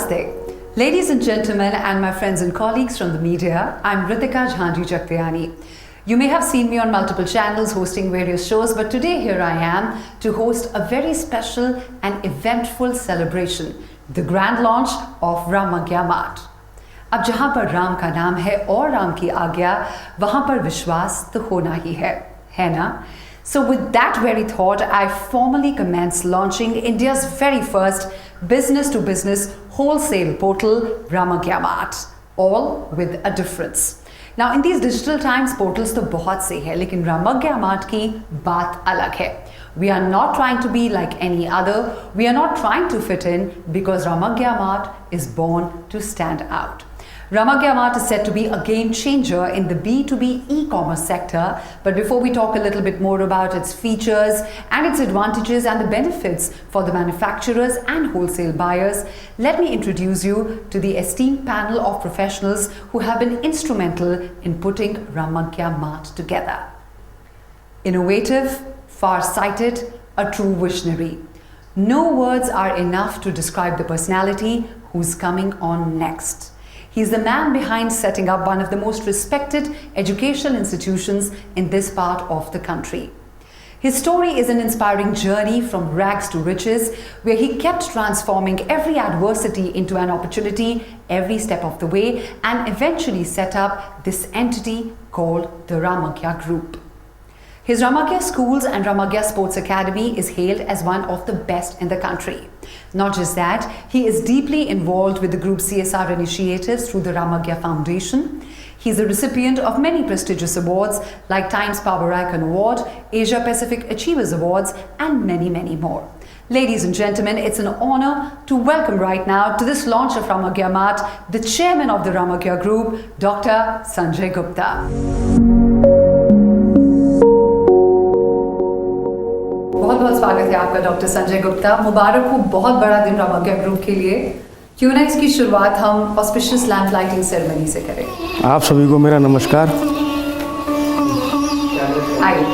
Namaste. Ladies and gentlemen and my friends and colleagues from the media, I'm Ritika Jhanji Jaktiani. You may have seen me on multiple channels hosting various shows, but today here I am to host a very special and eventful celebration, the grand launch of Ramagya Mart. अब जहाँ पर राम का नाम है और राम की आज्ञा, वहाँ पर विश्वास तो होना ही है ना? So with that very thought, I formally commence launching India's very first business-to-business wholesale portal, Ramagya Mart, all with a difference. Now in these digital times, portals तो बहुत से हैं, लेकिन Ramagya Mart की बात अलग है. We are not trying to be like any other. We are not trying to fit in because Ramagya Mart is born to stand out. Ramagya Mart is said to be a game changer in the B2B e-commerce sector. But before we talk a little bit more about its features and its advantages and the benefits for the manufacturers and wholesale buyers, let me introduce you to the esteemed panel of professionals who have been instrumental in putting Ramagya Mart together. Innovative, far-sighted, a true visionary. No words are enough to describe the personality who's coming on next. He's the man behind setting up one of the most respected educational institutions in this part of the country. His story is an inspiring journey from rags to riches, where he kept transforming every adversity into an opportunity every step of the way and eventually set up this entity called the Ramagya Group. His Ramagya Schools and Ramagya Sports Academy is hailed as one of the best in the country. Not just that, he is deeply involved with the group's CSR initiatives through the Ramagya Foundation. He is a recipient of many prestigious awards like Times Power Icon Award, Asia Pacific Achievers Awards, and many, many more. Ladies and gentlemen, it's an honor to welcome right now to this launch of Ramagya Mart, the chairman of the Ramagya Group, Dr. Sanjay Gupta. बहुत बहुत स्वागत है आपका doctor Sanjay Gupta. मुबारक हो, बहुत बड़ा दिन रामग्या group के लिए. क्यों ना इसकी शुरुआत हम ऑस्पिशियस लैंप लाइटिंग सेरेमनी से करें. आप सभी को मेरा नमस्कार. आइए.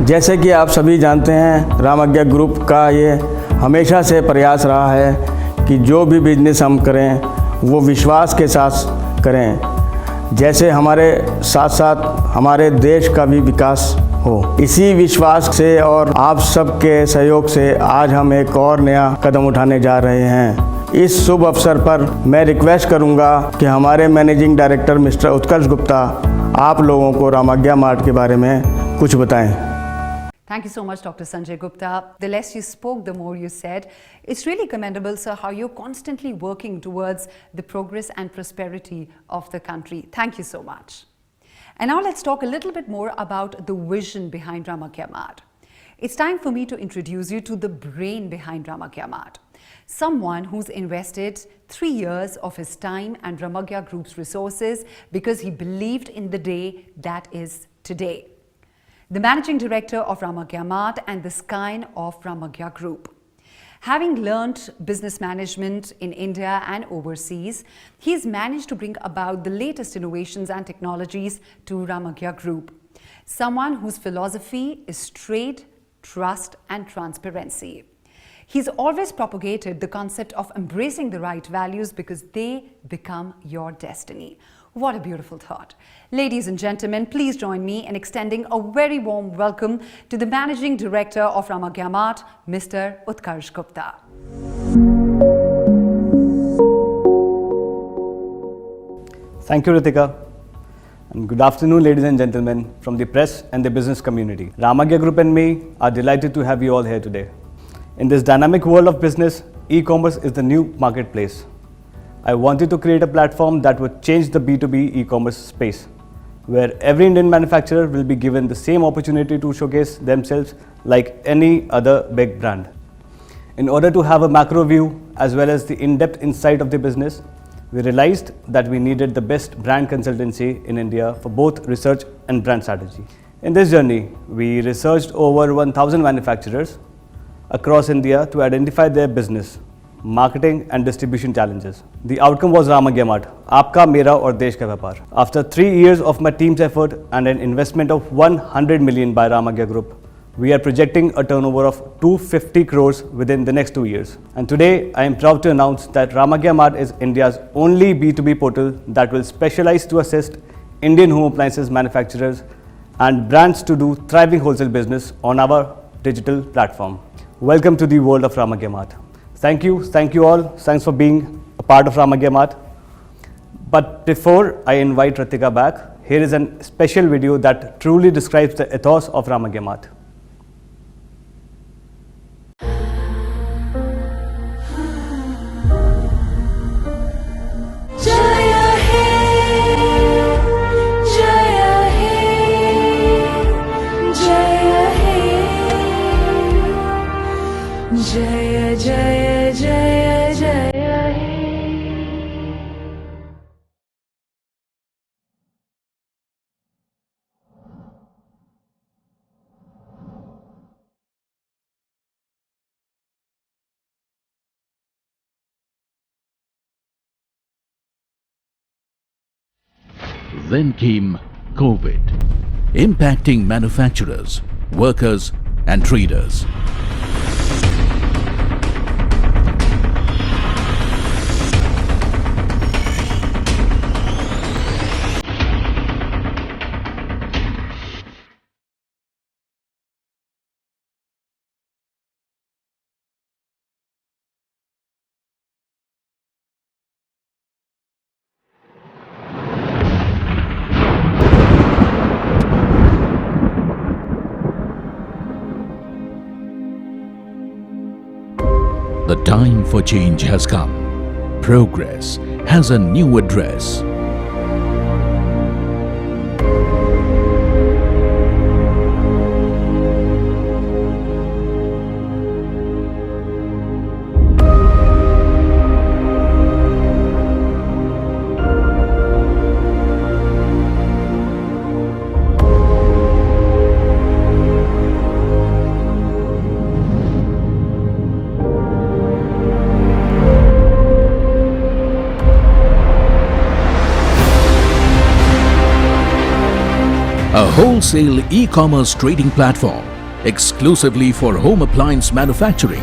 जैसे कि आप सभी जानते हैं, रामग्या ग्रुप का ये हमेशा से प्रयास रहा है कि जो भी बिजनेस हम करें वो विश्वास के साथ करें, जैसे हमारे साथ साथ हमारे देश का भी विकास हो. इसी विश्वास से और आप सबके सहयोग से आज हम एक और नया कदम उठाने जा रहे हैं. इस शुभ अवसर पर मैं रिक्वेस्ट करूंगा कि हमारे मैनेजिंग डायरेक्टर मिस्टर उत्कर्ष गुप्ता आप लोगों को रामग्या मार्ट के बारे में कुछ बताएं. Thank you so much, Dr. Sanjay Gupta. The less you spoke, the more you said. It's really commendable, sir, how you're constantly working towards the progress and prosperity of the country. Thank you so much. And now let's talk a little bit more about the vision behind Ramagya Mart. It's time for me to introduce you to the brain behind Ramagya Mart. Someone who's invested 3 years of his time and Ramagya Group's resources because he believed in the day that is today. The managing director of Ramagya Mart and the scion of Ramagya Group. Having learnt business management in India and overseas, he's managed to bring about the latest innovations and technologies to Ramagya Group. Someone whose philosophy is trade, trust, and transparency. He's always propagated the concept of embracing the right values because they become your destiny. What a beautiful thought. Ladies and gentlemen, please join me in extending a very warm welcome to the Managing Director of Ramagya Mart, Mr. Utkarsh Gupta. Thank you, Ritika. And good afternoon, ladies and gentlemen from the press and the business community. Ramagya Group and me are delighted to have you all here today. In this dynamic world of business, e-commerce is the new marketplace. I wanted to create a platform that would change the B2B e-commerce space, where every Indian manufacturer will be given the same opportunity to showcase themselves like any other big brand. In order to have a macro view as well as the in-depth insight of the business, we realized that we needed the best brand consultancy in India for both research and brand strategy. In this journey, we researched over 1,000 manufacturers across India to identify their business, marketing and distribution challenges. The outcome was Ramagya Mart, Aapka, Mera और देश का व्यापार. After 3 years of my team's effort and an investment of 100 million by Ramagya Group, we are projecting a turnover of 250 crores within the next 2 years. And today, I am proud to announce that Ramagya Mart is India's only B2B portal that will specialize to assist Indian home appliances manufacturers and brands to do thriving wholesale business on our digital platform. Welcome to the world of Ramagya Mart. Thank you all. Thanks for being a part of Ramagya Mart. But before I invite Ritika back, here is a special video that truly describes the ethos of Ramagya Mart. Jaya Jaya Jaya Jaya He. Then came COVID, impacting manufacturers, workers and traders. The time for change has come. Progress has a new address. A wholesale e-commerce trading platform exclusively for home appliance manufacturing.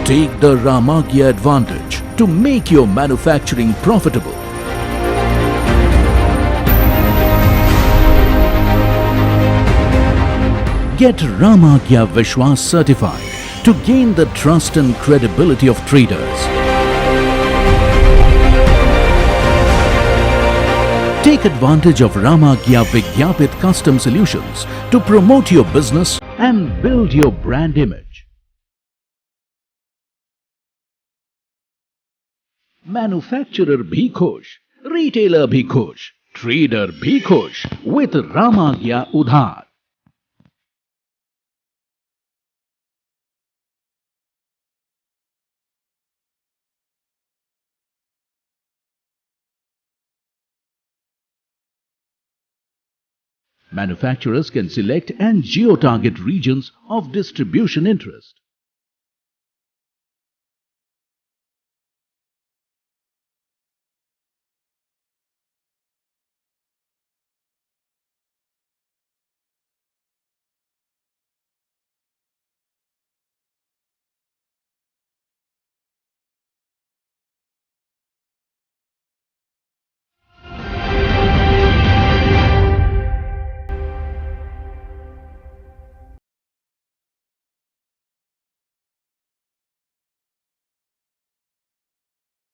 Take the Ramagya advantage to make your manufacturing profitable. Get Ramagya Vishwas certified to gain the trust and credibility of traders. Take advantage of Ramagya Vigyapit custom solutions to promote your business and build your brand image. Manufacturer bhi khush, retailer bhi khush, trader bhi khush with Ramagya Udhar. Manufacturers can select and geo-target regions of distribution interest.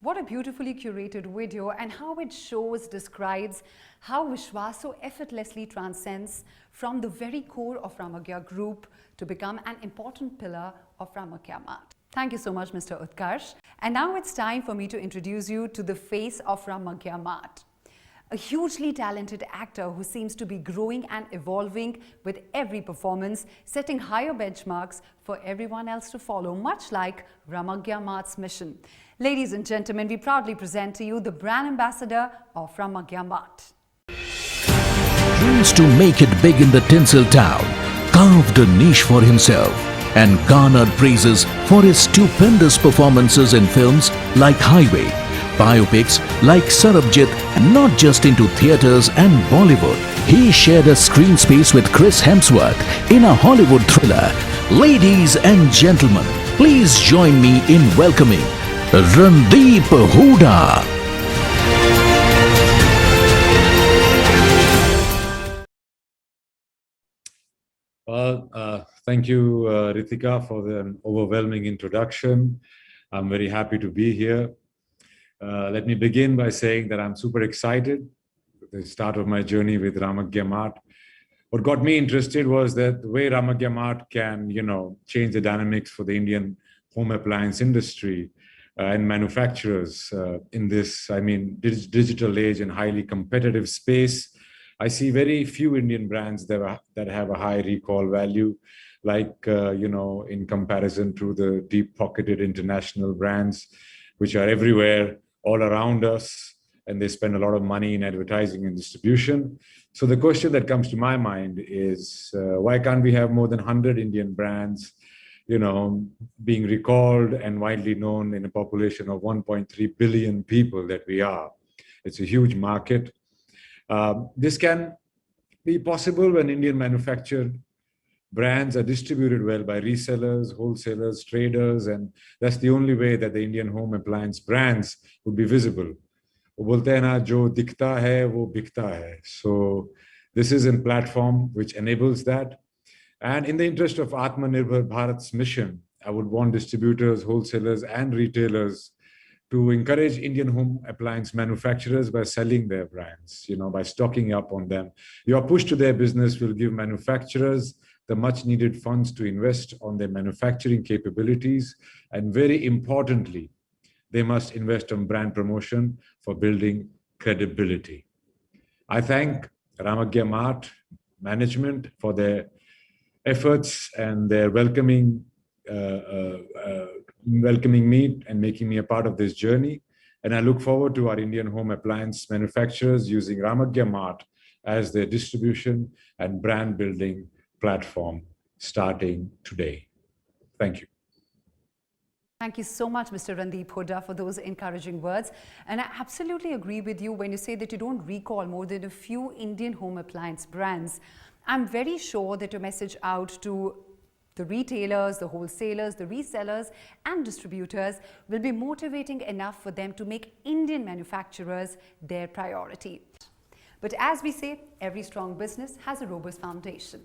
What a beautifully curated video, and how it describes how Vishwas so effortlessly transcends from the very core of Ramagya Group to become an important pillar of Ramagya Mart. Thank you so much, Mr. Utkarsh. And now it's time for me to introduce you to the face of Ramagya Mart. A hugely talented actor who seems to be growing and evolving with every performance, setting higher benchmarks for everyone else to follow, much like Ramagya Mart's mission. Ladies and gentlemen, we proudly present to you the brand ambassador of Ramagya Mart. Dreams plans to make it big in the tinsel town, carved a niche for himself, and garnered praises for his stupendous performances in films like Highway, biopics like Sarabjit, not just into theatres and Bollywood. He shared a screen space with Chris Hemsworth in a Hollywood thriller. Ladies and gentlemen, please join me in welcoming Randeep Hooda. Well, thank you, Ritika, for the overwhelming introduction. I'm very happy to be here. Let me begin by saying that I'm super excited at the start of my journey with Ramagya Mart. What got me interested was that the way Ramagya Mart can, change the dynamics for the Indian home appliance industry and manufacturers in this, digital age and highly competitive space. I see very few Indian brands that have a high recall value, like, in comparison to the deep-pocketed international brands, which are everywhere, all around us, and they spend a lot of money in advertising and distribution. So the question that comes to my mind is, why can't we have more than 100 Indian brands, being recalled and widely known in a population of 1.3 billion people that we are? It's a huge market. This can be possible when Indian manufactured brands are distributed well by resellers, wholesalers, traders, and that's the only way that the Indian home appliance brands would be visible. बोलते हैं ना, जो दिखता है वो बिकता है. So this is a platform which enables that. And in the interest of Atmanirbhar Bharat's mission, I would want distributors, wholesalers, and retailers to encourage Indian home appliance manufacturers by selling their brands, by stocking up on them. Your push to their business will give manufacturers the much needed funds to invest on their manufacturing capabilities. And very importantly, they must invest on brand promotion for building credibility. I thank Ramagya Mart management for their efforts and their welcoming me and making me a part of this journey. And I look forward to our Indian home appliance manufacturers using Ramagya Mart as their distribution and brand building platform starting today. Thank you. Thank you so much, Mr. Randeep Hooda, for those encouraging words. And I absolutely agree with you when you say that you don't recall more than a few Indian home appliance brands. I'm very sure that your message out to the retailers, the wholesalers, the resellers, and distributors will be motivating enough for them to make Indian manufacturers their priority. But as we say, every strong business has a robust foundation.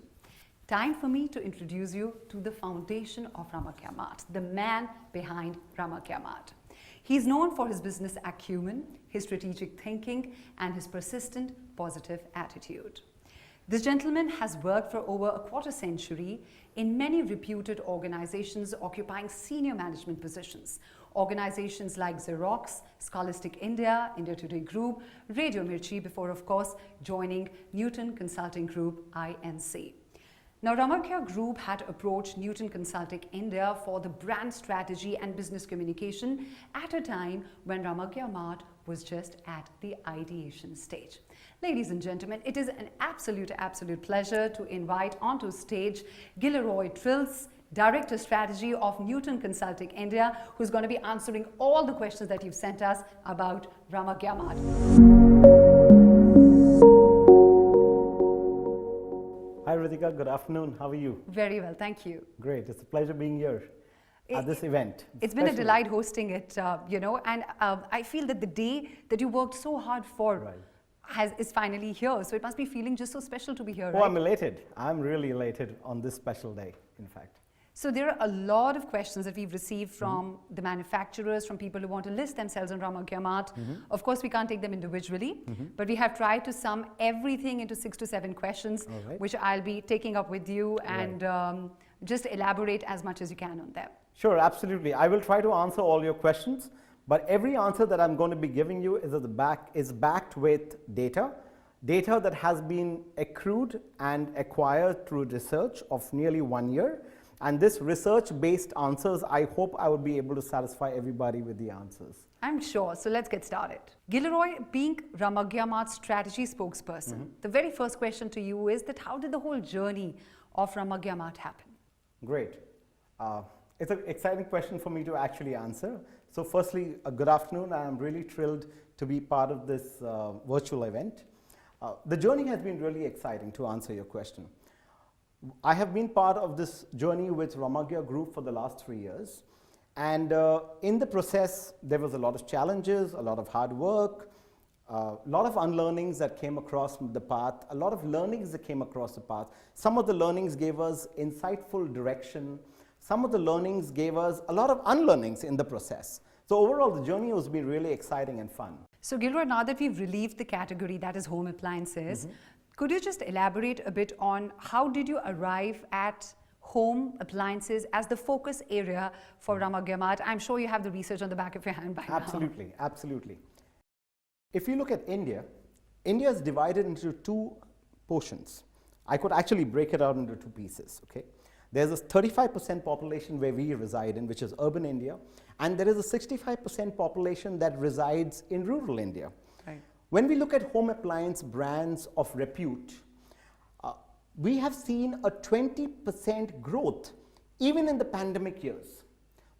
Time for me to introduce you to the foundation of Ramagya Mart, the man behind Ramagya Mart. He's known for his business acumen, his strategic thinking, and his persistent positive attitude. This gentleman has worked for over a quarter century in many reputed organizations occupying senior management positions. Organizations like Xerox, Scholastic India, India Today Group, Radio Mirchi, before of course joining Newton Consulting Group, INC. Now, Ramagya Group had approached Newton Consulting India for the brand strategy and business communication at a time when Ramagya Mart was just at the ideation stage. Ladies and gentlemen, it is an absolute pleasure to invite onto stage Gilroy Trills, Director Strategy of Newton Consulting India, who's going to be answering all the questions that you've sent us about Ramagya Mart. Hi Ritika, good afternoon. How are you? Very well, thank you. Great, it's a pleasure being here at this event. It's been a delight hosting it, and I feel that the day that you worked so hard for is finally here. So it must be feeling just so special to be here, right? I'm elated. I'm really elated on this special day, in fact. So there are a lot of questions that we've received from the manufacturers, from people who want to list themselves on Ramagya Mart. Of course, we can't take them individually, but we have tried to sum everything into 6 to 7 questions, which I'll be taking up with you and just elaborate as much as you can on them. Sure, absolutely. I will try to answer all your questions, but every answer that I'm going to be giving you is backed with data that has been accrued and acquired through research of nearly 1 year. And this research-based answers, I hope I would be able to satisfy everybody with the answers. I'm sure. So let's get started. Gilroy, being Ramagya Mart's strategy spokesperson, the very first question to you is that how did the whole journey of Ramagya Mart happen? Great. It's an exciting question for me to actually answer. So firstly, good afternoon. I'm really thrilled to be part of this virtual event. The journey has been really exciting, to answer your question. I have been part of this journey with Ramagya Group for the last 3 years. And in the process, there was a lot of challenges, a lot of hard work, a lot of unlearnings that came across the path, a lot of learnings that came across the path. Some of the learnings gave us insightful direction. Some of the learnings gave us a lot of unlearnings in the process. So overall, the journey has been really exciting and fun. So Gilroy, now that we've relieved the category that is home appliances, could you just elaborate a bit on how did you arrive at home appliances as the focus area for Ramagya Mart? I'm sure you have the research on the back of your hand by now. Absolutely, absolutely. If you look at India, India is divided into two portions. I could actually break it out into two pieces, okay? There's a 35% population where we reside in, which is urban India, and there is a 65% population that resides in rural India. Right. When we look at home appliance brands of repute, we have seen a 20% growth even in the pandemic years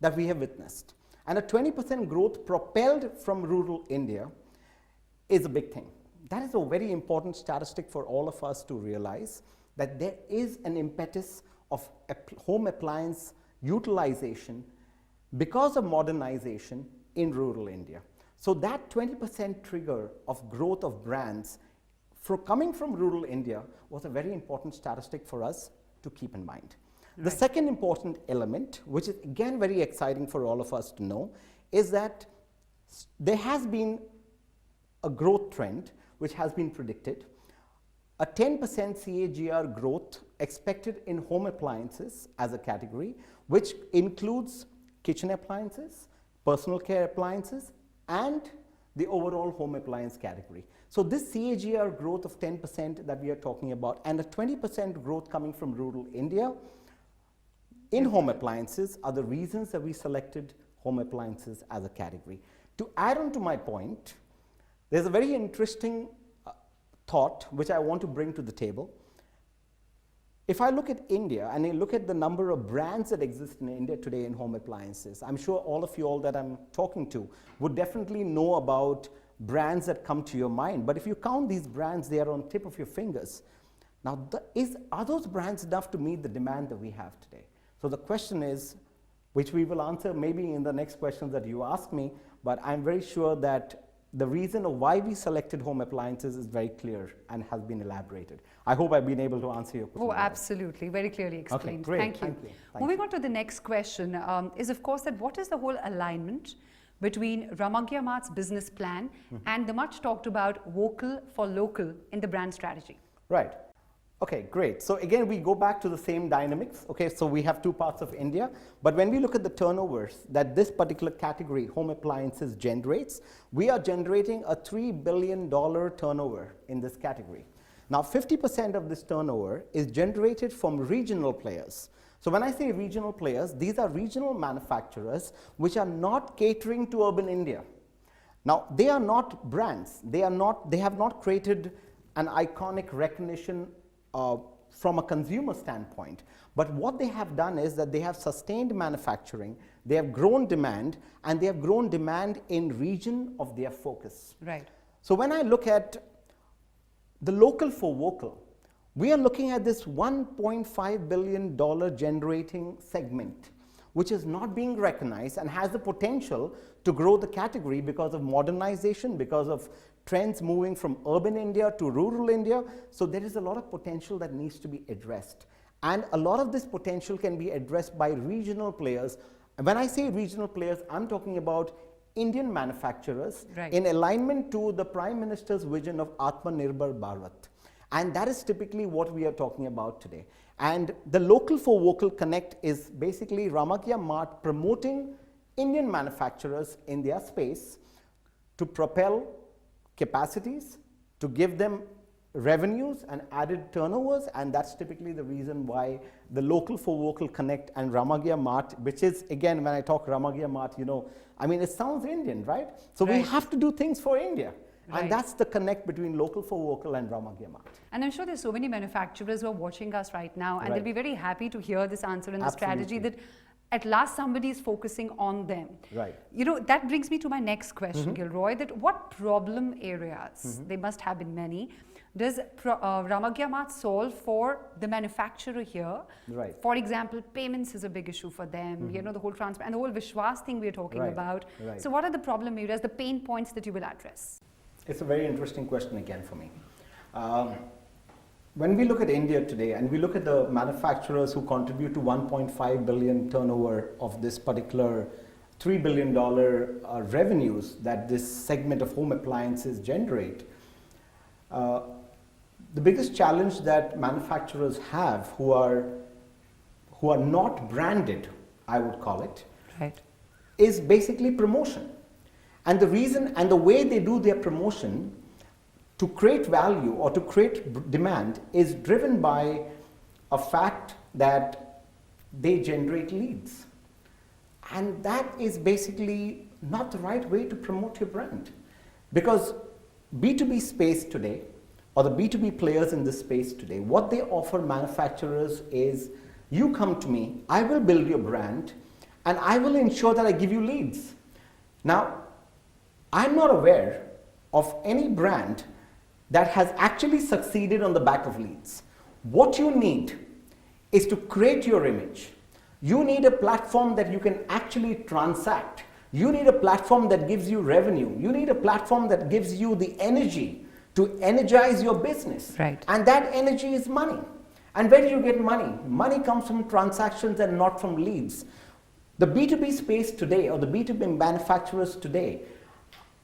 that we have witnessed. And a 20% growth propelled from rural India is a big thing. That is a very important statistic for all of us to realize, that there is an impetus of home appliance utilization because of modernization in rural India. So that 20% trigger of growth of brands coming from rural India was a very important statistic for us to keep in mind. Right. The second important element, which is again very exciting for all of us to know, is that there has been a growth trend which has been predicted. A 10% CAGR growth expected in home appliances as a category, which includes kitchen appliances, personal care appliances, and the overall home appliance category. So this CAGR growth of 10% that we are talking about, and a 20% growth coming from rural India in home appliances, are the reasons that we selected home appliances as a category. To add on to my point, there's a very interesting thought which I want to bring to the table. If I look at India and I look at the number of brands that exist in India today in home appliances, I'm sure all of you all that I'm talking to would definitely know about brands that come to your mind. But if you count these brands, they are on the tip of your fingers. Now, are those brands enough to meet the demand that we have today? So the question is, which we will answer maybe in the next questions that you ask me, but I'm very sure that the reason of why we selected home appliances is very clear and has been elaborated. I hope I've been able to answer your question. Oh, absolutely. Very clearly explained. Okay, great. Thank you. Moving on to the next question is, of course, that what is the whole alignment between Ramagya Mart's business plan and the much talked about vocal for local in the brand strategy? Right. Okay, great. So again, we go back to the same dynamics. Okay, so we have two parts of India, but when we look at the turnovers that this particular category, home appliances, generates, we are generating a $3 billion turnover in this category. Now, 50% of this turnover is generated from regional players. So when I say regional players, these are regional manufacturers which are not catering to urban India. Now, they are not brands. They have not created an iconic recognition from a consumer standpoint. But what they have done is that they have sustained manufacturing, they have grown demand, and they have grown demand in region of their focus. Right. So when I look at the local for vocal, we are looking at this $1.5 billion generating segment, which is not being recognized and has the potential to grow the category because of modernization, because of trends moving from urban India to rural India. So there is a lot of potential that needs to be addressed. And a lot of this potential can be addressed by regional players. And when I say regional players, I'm talking about Indian manufacturers in alignment to the Prime Minister's vision of Atmanirbhar Bharat. And that is typically what we are talking about today. And the local for vocal connect is basically Ramagya Mart promoting Indian manufacturers in their space to propel capacities, to give them revenues and added turnovers, and that's typically the reason why the local for vocal connect and Ramagya Mart, which is, again, when I talk Ramagya Mart, you know, I mean, it sounds Indian, right? So we have to do things for India. Right. And that's the connect between local for vocal and Ramagya Mart. And I'm sure there's so many manufacturers who are watching us right now, and they'll be very happy to hear this answer and the strategy that at last somebody is focusing on them. Right. You know, that brings me to my next question, Gilroy, that what problem areas, they must have been many, does Ramagya Mart solve for the manufacturer here? Right. For example, payments is a big issue for them, you know, the whole transfer and the whole Vishwas thing we're talking about. Right. So what are the problem areas, the pain points that you will address? It's a very interesting question again for me. When we look at India today and we look at the manufacturers who contribute to 1.5 billion turnover of this particular $3 billion revenues that this segment of home appliances generate, the biggest challenge that manufacturers have who are not branded, I would call it, is basically promotion. And the reason and the way they do their promotion to create value or to create demand is driven by a fact that they generate leads. And that is basically not the right way to promote your brand. Because B2B space today, or the B2B players in this space today, what they offer manufacturers is, you come to me, I will build your brand, and I will ensure that I give you leads. Now, I'm not aware of any brand that has actually succeeded on the back of leads. What you need is to create your image. You need a platform that you can actually transact. You need a platform that gives you revenue. You need a platform that gives you the energy to energize your business. Right. And that energy is money. And where do you get money? Money comes from transactions and not from leads. The B2B space today, or the B2B manufacturers today,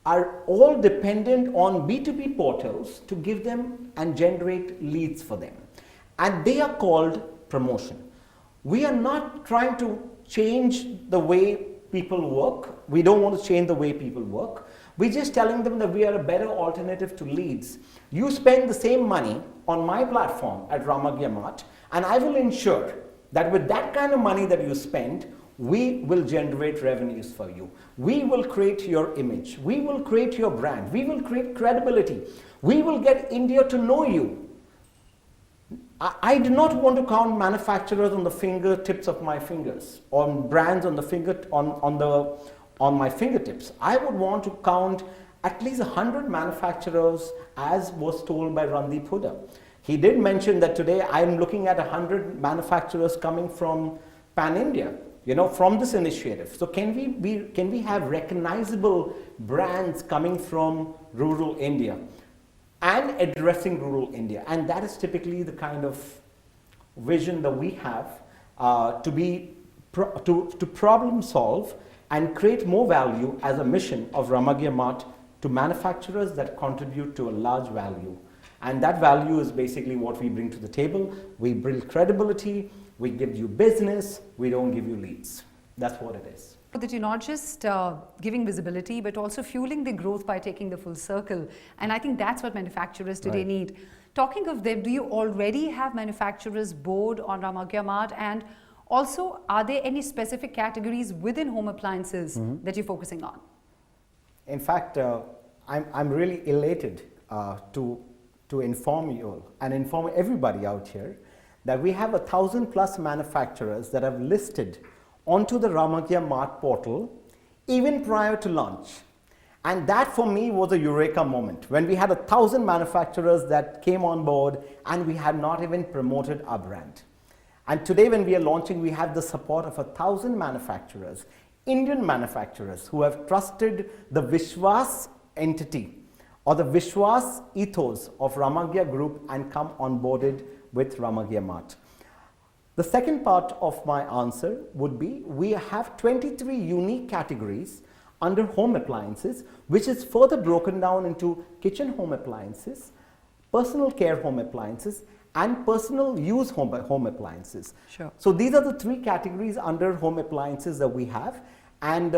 are all dependent on B2B portals to give them and generate leads for them. And they are called promotion. We are not trying to change the way people work. We don't want to change the way people work. We're just telling them that we are a better alternative to leads. You spend the same money on my platform at Ramagya Mart, and I will ensure that with that kind of money that you spend, we will generate revenues for you. We will create your image. We will create your brand. We will create credibility. We will get India to know you. I do not want to count manufacturers on the fingertips of my fingers, or brands on the on my fingertips. I would want to count at least 100 manufacturers, as was told by Randeep Huda. He did mention that today I'm looking at 100 manufacturers coming from Pan-India, you know, from this initiative. So can we have recognizable brands coming from rural India and addressing rural India? And that is typically the kind of vision that we have to problem solve and create more value as a mission of Ramagya Mart to manufacturers that contribute to a large value. And that value is basically what we bring to the table. We build credibility, we give you business, we don't give you leads. That's what it is. That you're not just giving visibility, but also fueling the growth by taking the full circle. And I think that's what manufacturers today need. Talking of them, do you already have manufacturers board on Ramagya Mart? And also, are there any specific categories within home appliances that you're focusing on? In fact, I'm really elated to inform you all and inform everybody out here that we have 1,000+ manufacturers that have listed onto the Ramagya Mart portal even prior to launch. And that for me was a eureka moment when we had 1,000 manufacturers that came on board and we had not even promoted our brand. And today when we are launching, we have the support of 1,000 manufacturers, Indian manufacturers who have trusted the Vishwas entity or the Vishwas ethos of Ramagya Group and come onboarded with Ramagya Mart. The second part of my answer would be, we have 23 unique categories under home appliances, which is further broken down into kitchen home appliances, personal care home appliances, and personal use home appliances. Sure. So these are the three categories under home appliances that we have. And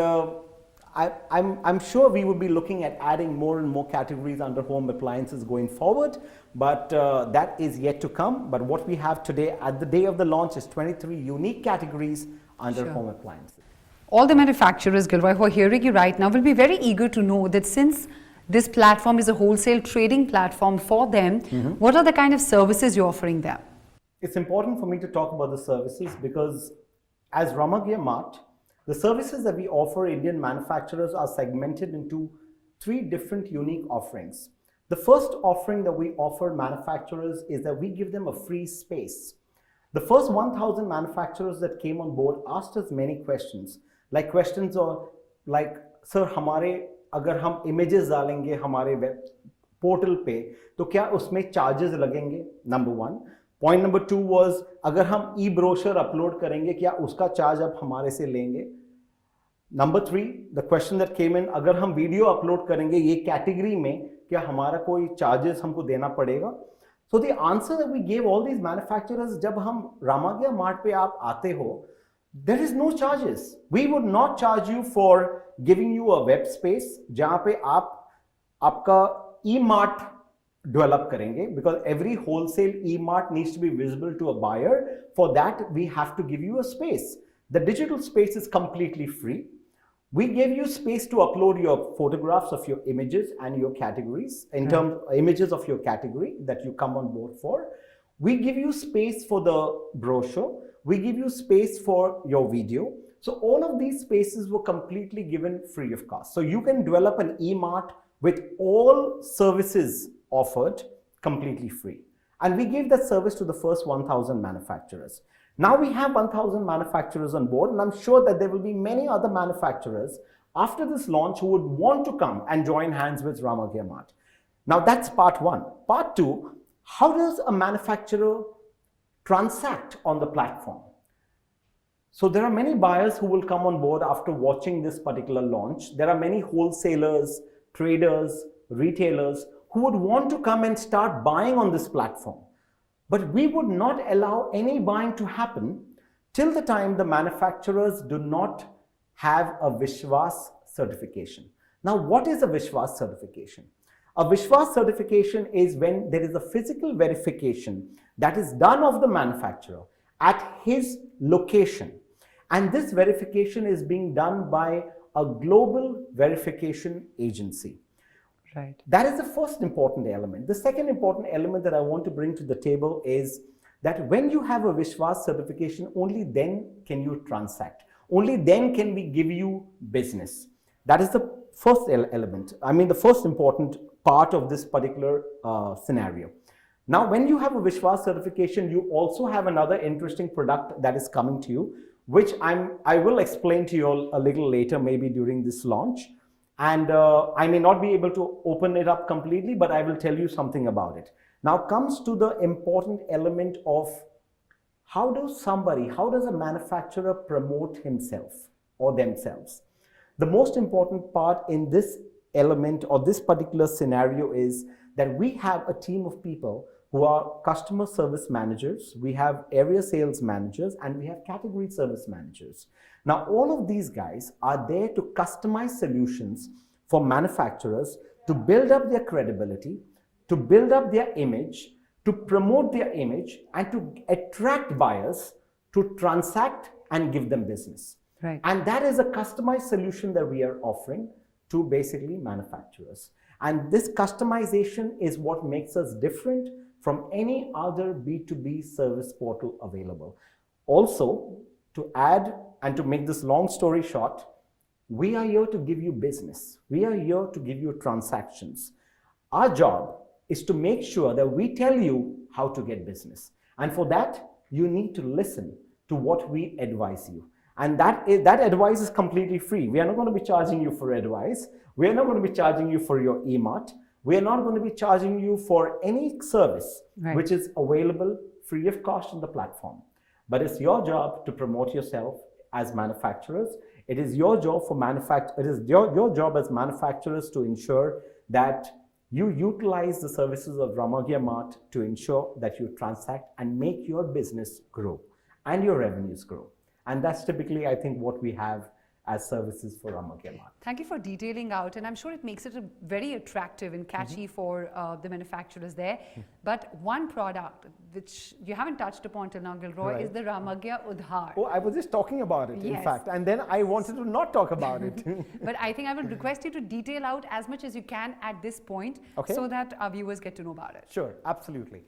I'm sure we will be looking at adding more and more categories under home appliances going forward, but that is yet to come. But what we have today at the day of the launch is 23 unique categories under Sure. home appliances. All the manufacturers, Gilroy, who are hearing you right now will be very eager to know that since this platform is a wholesale trading platform for them, what are the kind of services you're offering them? It's important for me to talk about the services because as Ramagya Mart, the services that we offer Indian manufacturers are segmented into 3 different unique offerings. The first offering that we offer manufacturers is that we give them a free space. The first 1,000 manufacturers that came on board asked us many questions, like questions like, sir, हमारे अगर हम images डालेंगे हमारे web portal पे, तो क्या उसमें charges लगेंगे? Number 1. Point number 2 was, अगर हम e-brochure upload करेंगे, क्या उसका charge आप हमारे से लेंगे? Number 3, the question that came in, अगर हम वीडियो अपलोड करेंगे ये कैटेगरी में, क्या हमारा कोई चार्जेस हमको देना पड़ेगा? So the answer that we gave all these manufacturers, जब हम रामाग्या मार्ट पे आप आते हो, there is no charges. We would not charge you for giving you a web space जहाँ पे आप आपका e-mart develop करेंगे, because every wholesale e-mart needs to be visible to a buyer. For that, we have to give you a space. The digital space is completely free. We give you space to upload your photographs of your images and your categories, in terms of images of your category that you come on board for. We give you space for the brochure. We give you space for your video. So all of these spaces were completely given free of cost. So you can develop an e-mart with all services offered completely free. And we gave that service to the first 1,000 manufacturers. Now we have 1,000 manufacturers on board, and I'm sure that there will be many other manufacturers after this launch who would want to come and join hands with Ramagya Mart. Now that's part 1. Part 2, how does a manufacturer transact on the platform? So there are many buyers who will come on board after watching this particular launch. There are many wholesalers, traders, retailers who would want to come and start buying on this platform. But we would not allow any buying to happen till the time the manufacturers do not have a Vishwas certification. Now, what is a Vishwas certification? A Vishwas certification is when there is a physical verification that is done of the manufacturer at his location. And this verification is being done by a global verification agency. Right. That is the first important element. The second important element that I want to bring to the table is that when you have a Vishwas certification, only then can you transact. Only then can we give you business. That is the first element. I mean, the first important part of this particular scenario. Now, when you have a Vishwas certification, you also have another interesting product that is coming to you, which I will explain to you all a little later, maybe during this launch. And I may not be able to open it up completely, but I will tell you something about it. Now comes to the important element of how does a manufacturer promote himself or themselves? The most important part in this element or this particular scenario is that we have a team of people who are customer service managers, we have area sales managers, and we have category service managers. Now, all of these guys are there to customize solutions for manufacturers to build up their credibility, to build up their image, to promote their image, and to attract buyers to transact and give them business. Right. And that is a customized solution that we are offering to basically manufacturers. And this customization is what makes us different from any other B2B service portal available. Also, to add and to make this long story short, we are here to give you business. We are here to give you transactions. Our job is to make sure that we tell you how to get business. And for that, you need to listen to what we advise you. And that advice is completely free. We are not going to be charging you for advice. We are not going to be charging you for your e-mart. We are not going to be charging you for any service which is available free of cost on the platform. But it's your job to promote yourself as manufacturers. It is your job your job as manufacturers to ensure that you utilize the services of Ramagya Mart to ensure that you transact and make your business grow and your revenues grow. And that's typically, I think, what we have as services for Ramagya Mart. Thank you for detailing out, and I'm sure it makes it a very attractive and catchy for the manufacturers there. But one product which you haven't touched upon till now, Gilroy, is the Ramagya Udhar. Oh, I was just talking about it, in Yes. fact, and then I wanted to not talk about it. But I think I will request you to detail out as much as you can at this point, so that our viewers get to know about it. Sure, absolutely.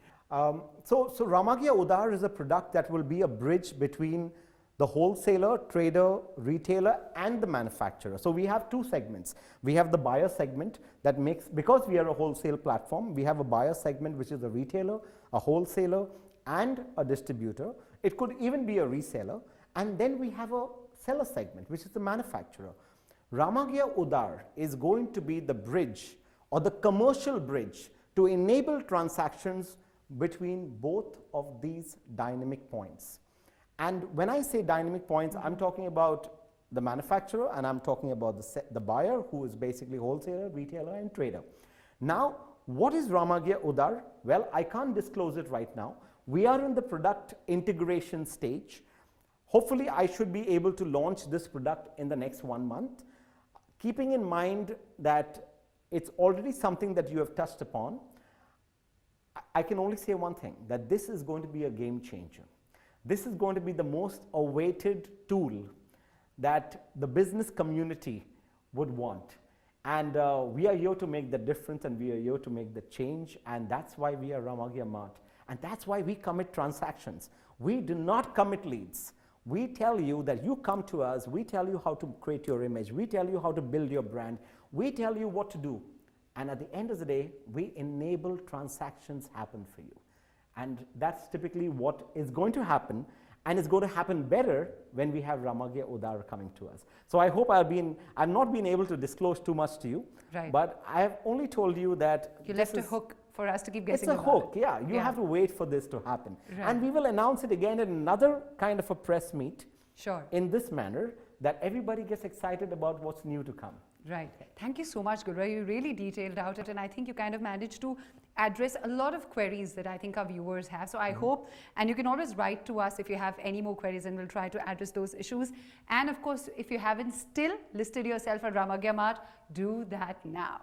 So Ramagya Udhar is a product that will be a bridge between the wholesaler, trader, retailer, and the manufacturer. So we have two segments. We have the buyer segment that makes, because we are a wholesale platform, we have a buyer segment which is a retailer, a wholesaler, and a distributor. It could even be a reseller. And then we have a seller segment, which is the manufacturer. Ramagya Udhar is going to be the bridge or the commercial bridge to enable transactions between both of these dynamic points. And when I say dynamic points, I'm talking about the manufacturer and I'm talking about the buyer, who is basically wholesaler, retailer, and trader. Now, what is Ramagya Udhar? Well, I can't disclose it right now. We are in the product integration stage. Hopefully, I should be able to launch this product in the next 1 month, keeping in mind that it's already something that you have touched upon. I can only say one thing, that this is going to be a game changer. This is going to be the most awaited tool that the business community would want. And we are here to make the difference, and we are here to make the change, and that's why we are Ramagya Mart. And that's why we commit transactions. We do not commit leads. We tell you that you come to us, we tell you how to create your image, we tell you how to build your brand, we tell you what to do. And at the end of the day, we enable transactions happen for you. And that's typically what is going to happen, and it's going to happen better when we have Ramagya Udhar coming to us. So I hope I've not been able to disclose too much to you, but I have only told you that you left a hook for us to keep guessing about. It's a hook, yeah. You have to wait for this to happen. And we will announce it again in another kind of a press meet in this manner, that everybody gets excited about what's new to come. Right. Thank you so much, Gilroy. You really detailed out it, and I think you kind of managed to address a lot of queries that I think our viewers have. So I hope, and you can always write to us if you have any more queries, and we'll try to address those issues. And of course, if you haven't still listed yourself at Ramagya Mart, do that now.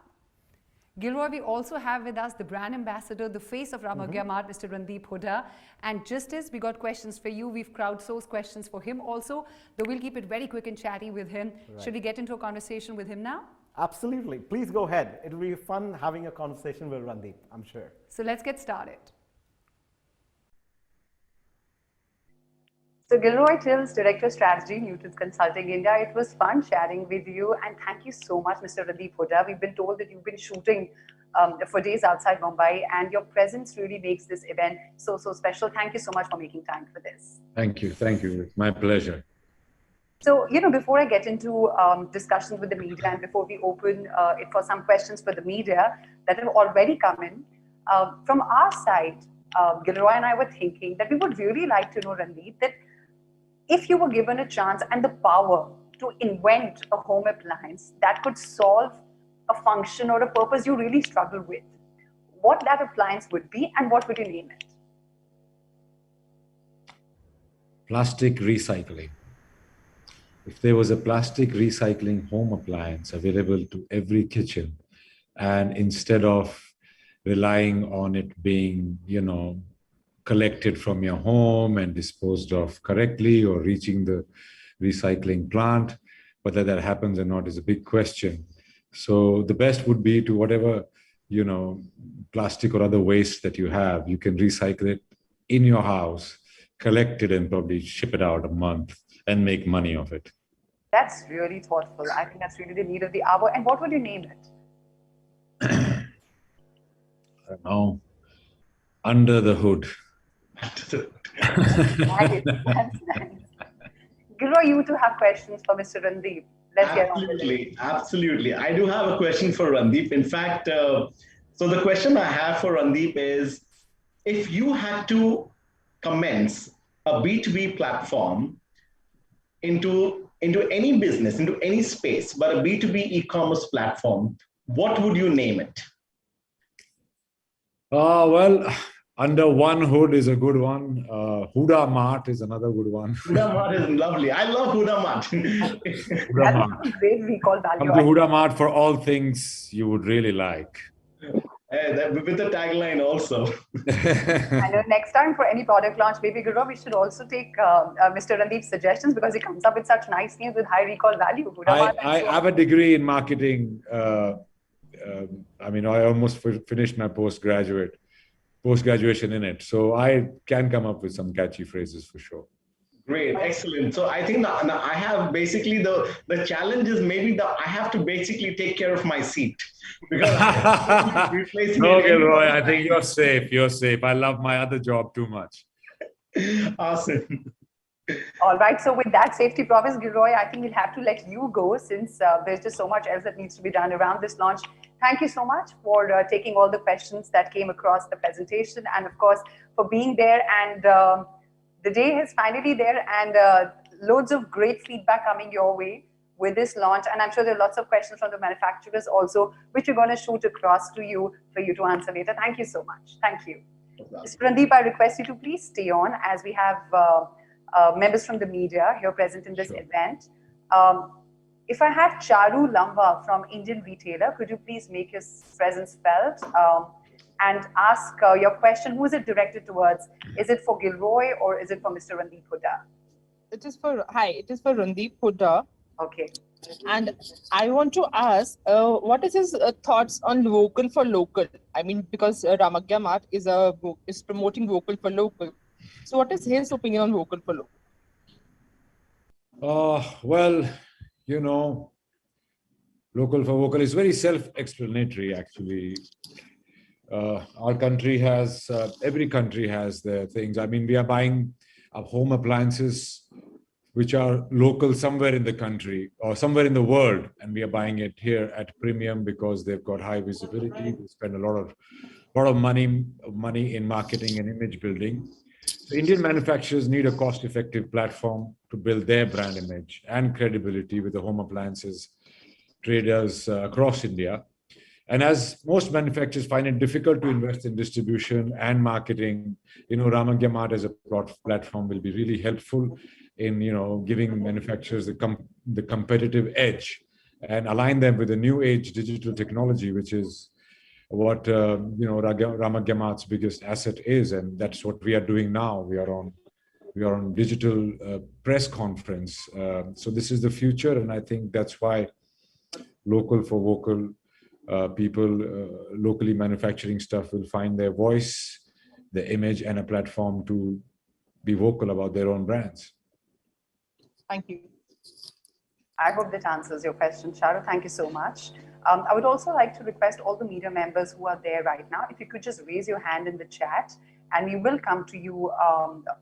Gilroy, we also have with us the brand ambassador, the face of Ramagya Mart, Mr. Randeep Hooda. And just as we got questions for you, we've crowdsourced questions for him also, though we'll keep it very quick and chatty with him. Should we get into a conversation with him now? Absolutely. Please go ahead. It will be fun having a conversation with Randeep, I'm sure. So let's get started. So Gilroy Tills, Director of Strategy, Newton's Consulting India. It was fun chatting with you, and thank you so much, Mr. Randeep Hooda. We've been told that you've been shooting for days outside Mumbai, and your presence really makes this event so special. Thank you so much for making time for this. Thank you. Thank you. It's my pleasure. So, before I get into discussions with the media, and before we open it for some questions for the media that have already come in, from our side, Gilroy and I were thinking that we would really like to know, Randeep, that if you were given a chance and the power to invent a home appliance that could solve a function or a purpose you really struggle with, what that appliance would be and what would you name it? Plastic recycling. If there was a plastic recycling home appliance available to every kitchen, and instead of relying on it being, collected from your home and disposed of correctly or reaching the recycling plant, whether that happens or not is a big question. So the best would be to whatever, plastic or other waste that you have, you can recycle it in your house, collect it and probably ship it out a month and make money of it. That's really thoughtful. I think that's really the need of the hour. And what would you name it? I don't know. Under the hood. That's nice. Gilroy, you two have questions for Mr. Randeep. Let's get on with it. Absolutely. I do have a question for Randeep. In fact, so the question I have for Randeep is, if you had to commence a B2B platform into any business, into any space, but a B2B e-commerce platform, what would you name it? Well, Under one hood is a good one. Huda Mart is another good one. Huda Mart is lovely. I love Huda Mart. Huda That's Mart. a great recall value. Come to Huda Mart for all things you would really like. With the tagline also. I know next time for any product launch, maybe Guru, we should also take Mr. Randeep's suggestions because he comes up with such nice names with high recall value. I have a degree in marketing. I mean, I almost finished my post-graduation in it. So I can come up with some catchy phrases for sure. Great, excellent. So I think now I have basically the challenge is maybe I have to basically take care of my seat because replacing No, Gilroy, I think you're safe. You're safe. I love my other job too much. Awesome. All right. So with that safety promise, Gilroy, I think we'll have to let you go since there's just so much else that needs to be done around this launch. Thank you so much for taking all the questions that came across the presentation and, of course, for being there. And the day is finally there and loads of great feedback coming your way with this launch. And I'm sure there are lots of questions from the manufacturers also, which we're going to shoot across to you for you to answer later. Thank you so much. Thank you. Mr. Randeep, I request you to please stay on as we have members from the media here present in this event. If I have Charu Lamba from Indian Retailer, could you please make your presence felt and ask your question? Who is it directed towards? Is it for Gilroy or is it for Mr. Randeep Huda? It is for Randeep Huda. Okay. And I want to ask, what is his thoughts on vocal for local? I mean, because Ramagya Mart is promoting vocal for local. So what is his opinion on vocal for local? Well, you know, local for vocal is very self-explanatory, actually. Our country has, every country has their things. I mean, we are buying home appliances which are local somewhere in the country or somewhere in the world, and we are buying it here at premium because they've got high visibility. We spend a lot of money in marketing and image building. So Indian manufacturers need a cost-effective platform to build their brand image and credibility with the home appliances traders across India. And as most manufacturers find it difficult to invest in distribution and marketing, you know, Ramagya Mart as a platform will be really helpful in, you know, giving manufacturers the competitive edge and align them with the new age digital technology, which is what you know, Ramagya Mart's biggest asset is, and that's what we are doing now. We are on digital press conference. So this is the future, and I think that's why local for vocal people locally manufacturing stuff will find their voice, their image, and a platform to be vocal about their own brands. Thank you. I hope that answers your question, Charu. Thank you so much. I would also like to request all the media members who are there right now, if you could just raise your hand in the chat and we will come to you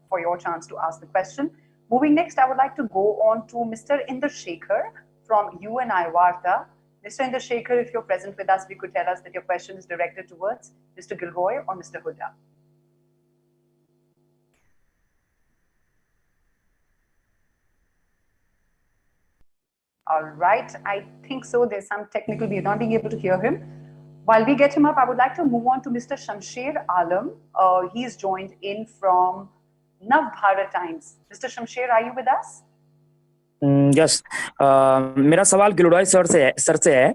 for your chance to ask the question. Moving next, I would like to go on to Mr. Inder Shekhar from UNI Varta. Mr. Inder Shekhar, if you're present with us, we could tell us that your question is directed towards Mr. Gilroy or Mr. Huda. All right, I think so. There's some technical, we're not being able to hear him. While we get him up, I would like to move on to Mr. Shamsher Alam. He's joined in from Nav Bharat Times. Mr. Shamsher, are you with us? Yes मेरा सवाल गिलोय sir से है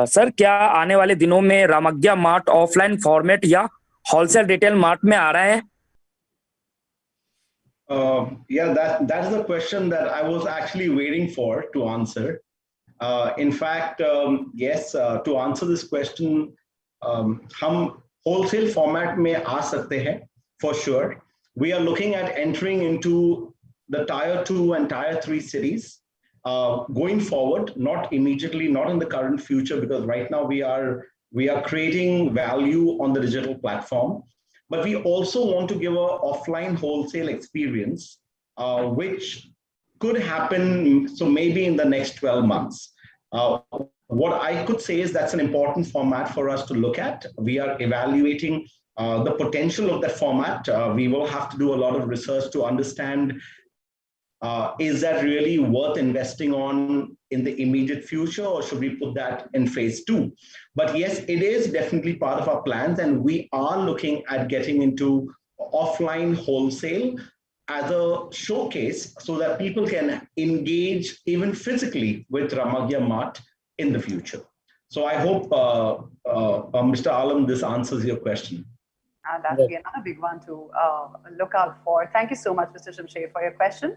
sir क्या आने वाले दिनों में रामग्या mart offline format या होलसेल रिटेल मार्ट में आ रहा है Yeah, that is a question that I was actually waiting for to answer. In fact, yes, to answer this question, हम wholesale format में आ सकते हैं for sure. We are looking at entering into the tier 2 and tier 3 cities going forward, not immediately, not in the current future, because right now we are creating value on the digital platform. But we also want to give an offline wholesale experience, which could happen, so maybe in the next 12 months. What I could say is that's an important format for us to look at. We are evaluating the potential of that format. We will have to do a lot of research to understand Is that really worth investing on in the immediate future, or should we put that in phase 2? But yes, it is definitely part of our plans, and we are looking at getting into offline wholesale as a showcase so that people can engage even physically with Ramagya Mart in the future. So I hope, Mr. Alam, this answers your question. And that will be another big one to look out for. Thank you so much, Mr. Shamsher, for your question.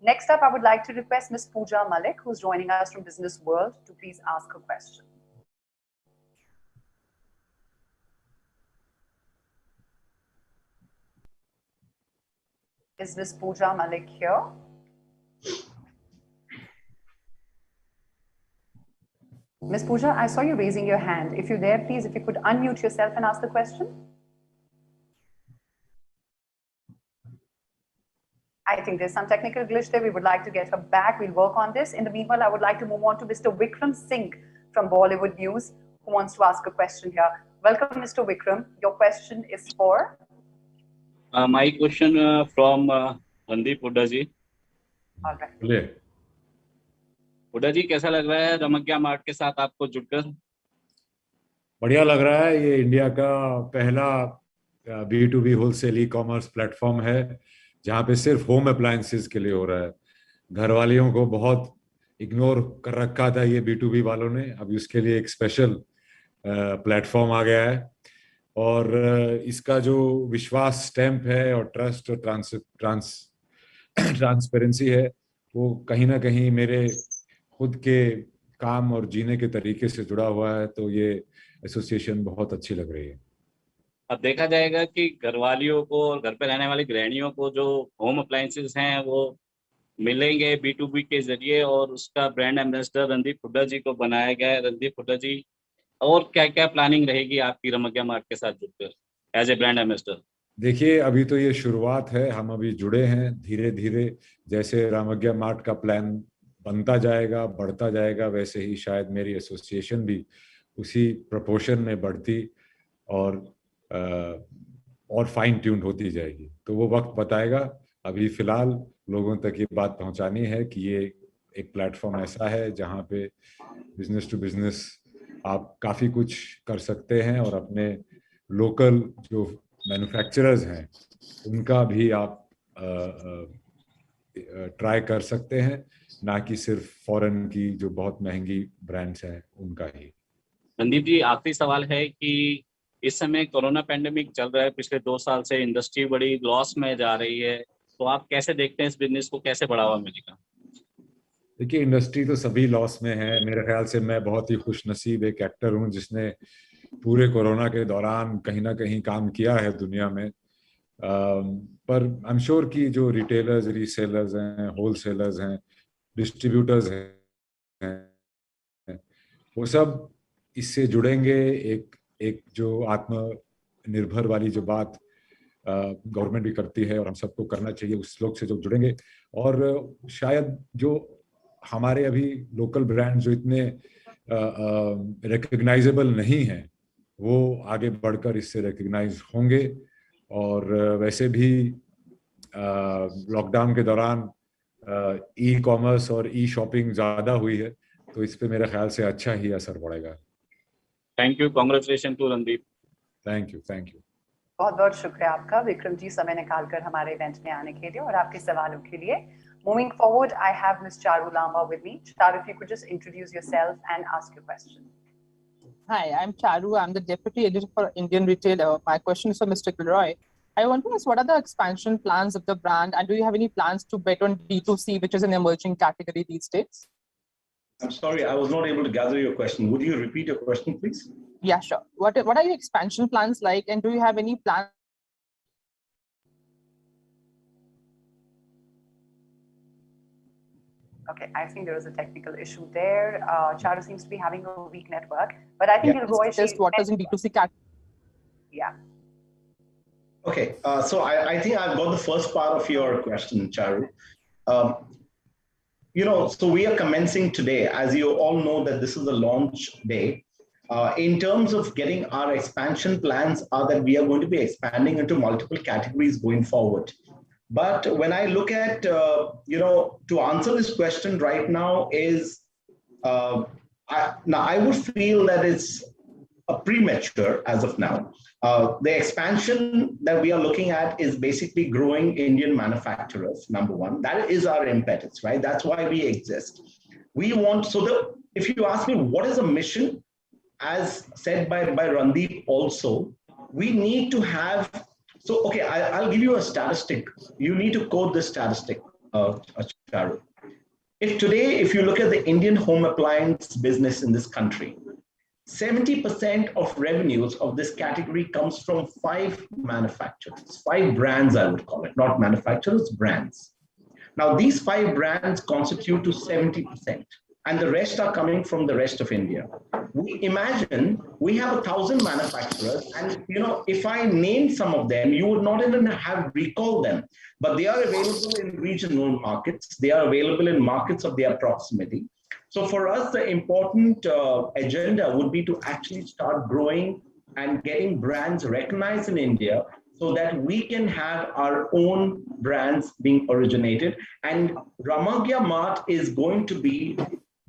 Next up, I would like to request Ms. Pooja Malik, who's joining us from Business World, to please ask a question. Is Ms. Pooja Malik here? Ms. Pooja, I saw you raising your hand. If you're there, please, if you could unmute yourself and ask the question. I think there's some technical glitch there. We would like to get her back. We'll work on this. In the meanwhile, I would like to move on to Mr. Vikram Singh from Bollywood News, who wants to ask a question here. Welcome, Mr. Vikram. Your question is for? My question from Randeep Hooda ji. All right. Hooda जी, कैसा लग रहा है रमग्या mart के साथ आपको जुड़कर? बढ़िया लग रहा है। ये इंडिया का पहला B2B wholesale e commerce platform है जहाँ पे सिर्फ होम अप्लायंसेस के लिए हो रहा है। घर वालियों को बहुत इग्नोर कर रखा था ये B2B वालों ने, अभी उसके लिए एक स्पेशल प्लेटफॉर्म आ गया है। और इसका जो विश्वास स्टैंप है और ट्रस्ट और ट्रांसपेरेंसी है, वो कहीं ना कहीं मेरे खुद के काम और जीने के तरीके से जुड़ा हुआ है। तो ये एसोसिएशन बहुत अच्छी लग रही है। अब देखा जाएगा कि घरवालियों को और घर पे रहने वाली गृहिणियों को जो होम अप्लायंसेस हैं वो मिलेंगे B2B के जरिए, और उसका ब्रांड एम्बेसडर रणदीप हुड्डा जी को बनाया गया है। रणदीप हुड्डा जी, और क्या क्या प्लानिंग रहेगी आपकी रमग्या मार्ट के साथ जुड़कर एज ए ब्रांड एम्बेसडर? देखिए, अभी तो ये शुरुआत है, हम अभी जुड़े हैं। धीरे धीरे जैसे रामग्या मार्ट का प्लान बनता जाएगा, बढ़ता जाएगा, वैसे ही शायद मेरी एसोसिएशन भी उसी प्रोपोर्शन में बढ़ती और फाइन ट्यून्ड होती जाएगी। तो वो वक्त बताएगा। अभी फिलहाल लोगों तक ये बात पहुंचानी है कि ये एक प्लेटफॉर्म ऐसा है जहां पे बिजनेस टू बिजनेस आप काफ़ी कुछ कर सकते हैं और अपने लोकल जो मैन्युफैक्चरर्स हैं उनका भी आप ट्राई कर सकते हैं, ना कि सिर्फ फॉरेन की जो बहुत महंगी ब्रांड्स हैं उनका ही। रणदीप जी, आखिरी सवाल है कि इस समय कोरोना पैंडेमिक चल रहा है, पिछले 2 साल से इंडस्ट्री बड़ी लॉस में जा रही है, तो आप कैसे देखते हैं इस बिजनेस को, कैसे बढ़ावा मिलेगा? देखिए, इंडस्ट्री तो सभी लॉस में है। मेरे ख्याल से मैं बहुत ही खुशनसीब एक एक्टर हूँ जिसने पूरे कोरोना के दौरान कहीं ना कहीं काम किया है दुनिया में। पर आई एम श्योर कि जो रिटेलर्स, रीसेलर्स हैं, होलसेलर्स हैं, डिस्ट्रीब्यूटर्स हैं, वो सब इससे जुड़ेंगे। एक जो आत्मनिर्भर वाली जो बात गवर्नमेंट भी करती है और हम सबको करना चाहिए, उस लोग से जो जुड़ेंगे। और शायद जो हमारे अभी लोकल ब्रांड जो इतने रिकग्नाइजेबल नहीं हैं, वो आगे बढ़कर इससे रिकग्नाइज होंगे। और वैसे भी लॉकडाउन के दौरान ई कॉमर्स और ई शॉपिंग ज़्यादा हुई है, तो इस पे मेरे ख्याल से अच्छा ही असर पड़ेगा। Thank you, congratulation to Randeep. Thank you, thank you. बहुत बहुत शुक्रिया आपका विक्रम जी, समय निकालकर हमारे इवेंट में आने के लिए और आपके सवालों के लिए। Moving forward, I have Ms. Charu Lamba with me. Charu, if you could just introduce yourself and ask your question. Hi, I'm Charu. I'm the Deputy Editor for Indian Retailer. My question is for Mr. Gilroy. I want to ask, what are the expansion plans of the brand, and do you have any plans to bet on D2C, which is an emerging category these days? I'm sorry, I was not able to gather your question. Would you repeat your question, please? Yeah, sure. What are your expansion plans like, and do you have any plans? Okay, I think there is a technical issue there. Charu seems to be having a weak network, but I think Gilroy, just what is in D2C category? Yeah. Okay, so I think I've got the first part of your question, Charu. So we are commencing today. As you all know, that this is the launch day. In terms of getting our expansion plans are that we are going to be expanding into multiple categories going forward. But when I look at, to answer this question right now is, I would feel that it's a premature as of now. The expansion that we are looking at is basically growing Indian manufacturers, number one. That is our impetus, right? That's why we exist. We want, if you ask me what is a mission, as said by Randeep also, we need to have, I'll give you a statistic. You need to quote this statistic, Charu. If you look at the Indian home appliance business in this country, 70% of revenues of this category comes from 5 manufacturers, 5 brands, I would call it, not manufacturers, brands. Now, these 5 brands constitute to 70%, and the rest are coming from the rest of India. We imagine we have 1,000 manufacturers, and if I name some of them, you would not even have recalled them, but they are available in regional markets. They are available in markets of their proximity. So for us, the important agenda would be to actually start growing and getting brands recognized in India so that we can have our own brands being originated. And Ramagya Mart is going to be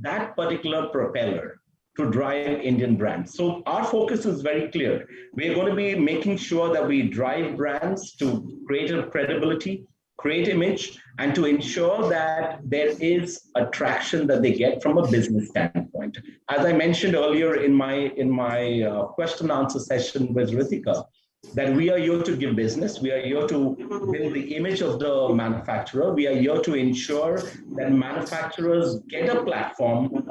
that particular propeller to drive Indian brands. So our focus is very clear. We're going to be making sure that we drive brands to create a credibility, create image, and to ensure that there is attraction that they get from a business standpoint. As I mentioned earlier in my question answer session with Ritika, that we are here to give business, we are here to build the image of the manufacturer, we are here to ensure that manufacturers get a platform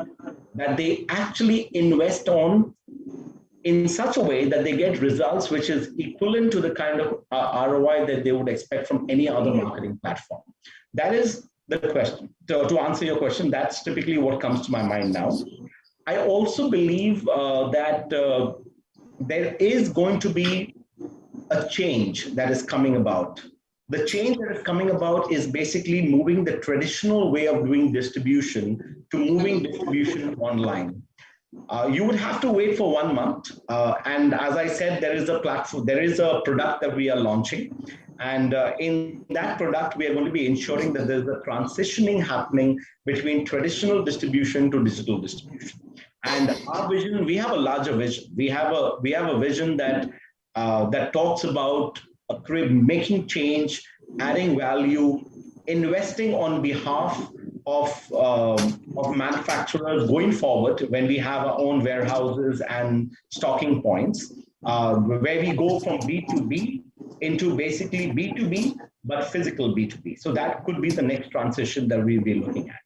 that they actually invest on in such a way that they get results which is equivalent to the kind of ROI that they would expect from any other marketing platform. That is the question. To answer your question, that's typically what comes to my mind now. I also believe that there is going to be a change that is coming about. The change that is coming about is basically moving the traditional way of doing distribution to moving distribution online. You would have to wait for 1 month. And as I said, there is a platform, there is a product that we are launching. And in that product, we are going to be ensuring that there's a transitioning happening between traditional distribution to digital distribution. And our vision, we have a larger vision. We have a vision that that talks about making change, adding value, investing on behalf of manufacturers going forward when we have our own warehouses and stocking points, where we go from B2B into basically B2B, but physical B2B. So that could be the next transition that we'll be looking at.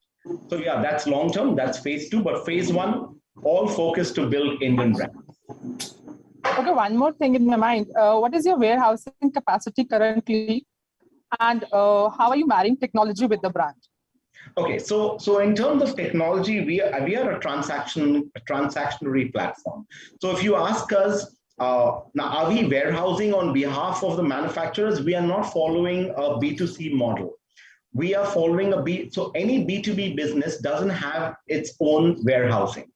So yeah, that's long term, that's phase 2, but phase 1, all focused to build Indian brands. Okay, one more thing in my mind. What is your warehousing capacity currently? And how are you marrying technology with the brand? Okay, so in terms of technology, we are a transactionary platform. So if you ask us, now are we warehousing on behalf of the manufacturers? We are not following a B2C model. We are following so any B2B business doesn't have its own warehousing.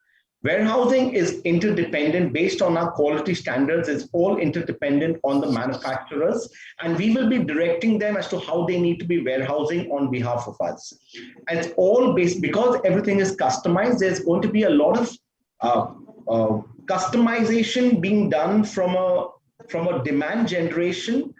Warehousing is interdependent based on our quality standards. It's all interdependent on the manufacturers, and we will be directing them as to how they need to be warehousing on behalf of us. And it's all based, because everything is customized, there's going to be a lot of customization being done from a demand generation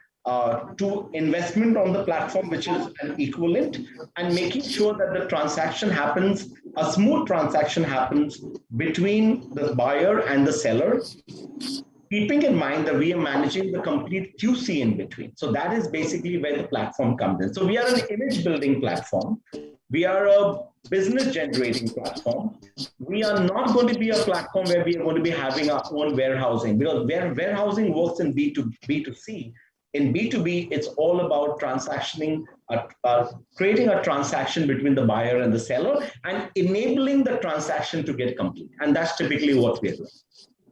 to investment on the platform, which is an equivalent, and making sure that the transaction happens, a smooth transaction happens between the buyer and the seller, keeping in mind that we are managing the complete QC in between. So that is basically where the platform comes in. So we are an image building platform. We are a business generating platform. We are not going to be a platform where we are going to be having our own warehousing, because warehousing works in B2C. In B2B, it's all about transactioning, creating a transaction between the buyer and the seller and enabling the transaction to get complete. And that's typically what we're doing.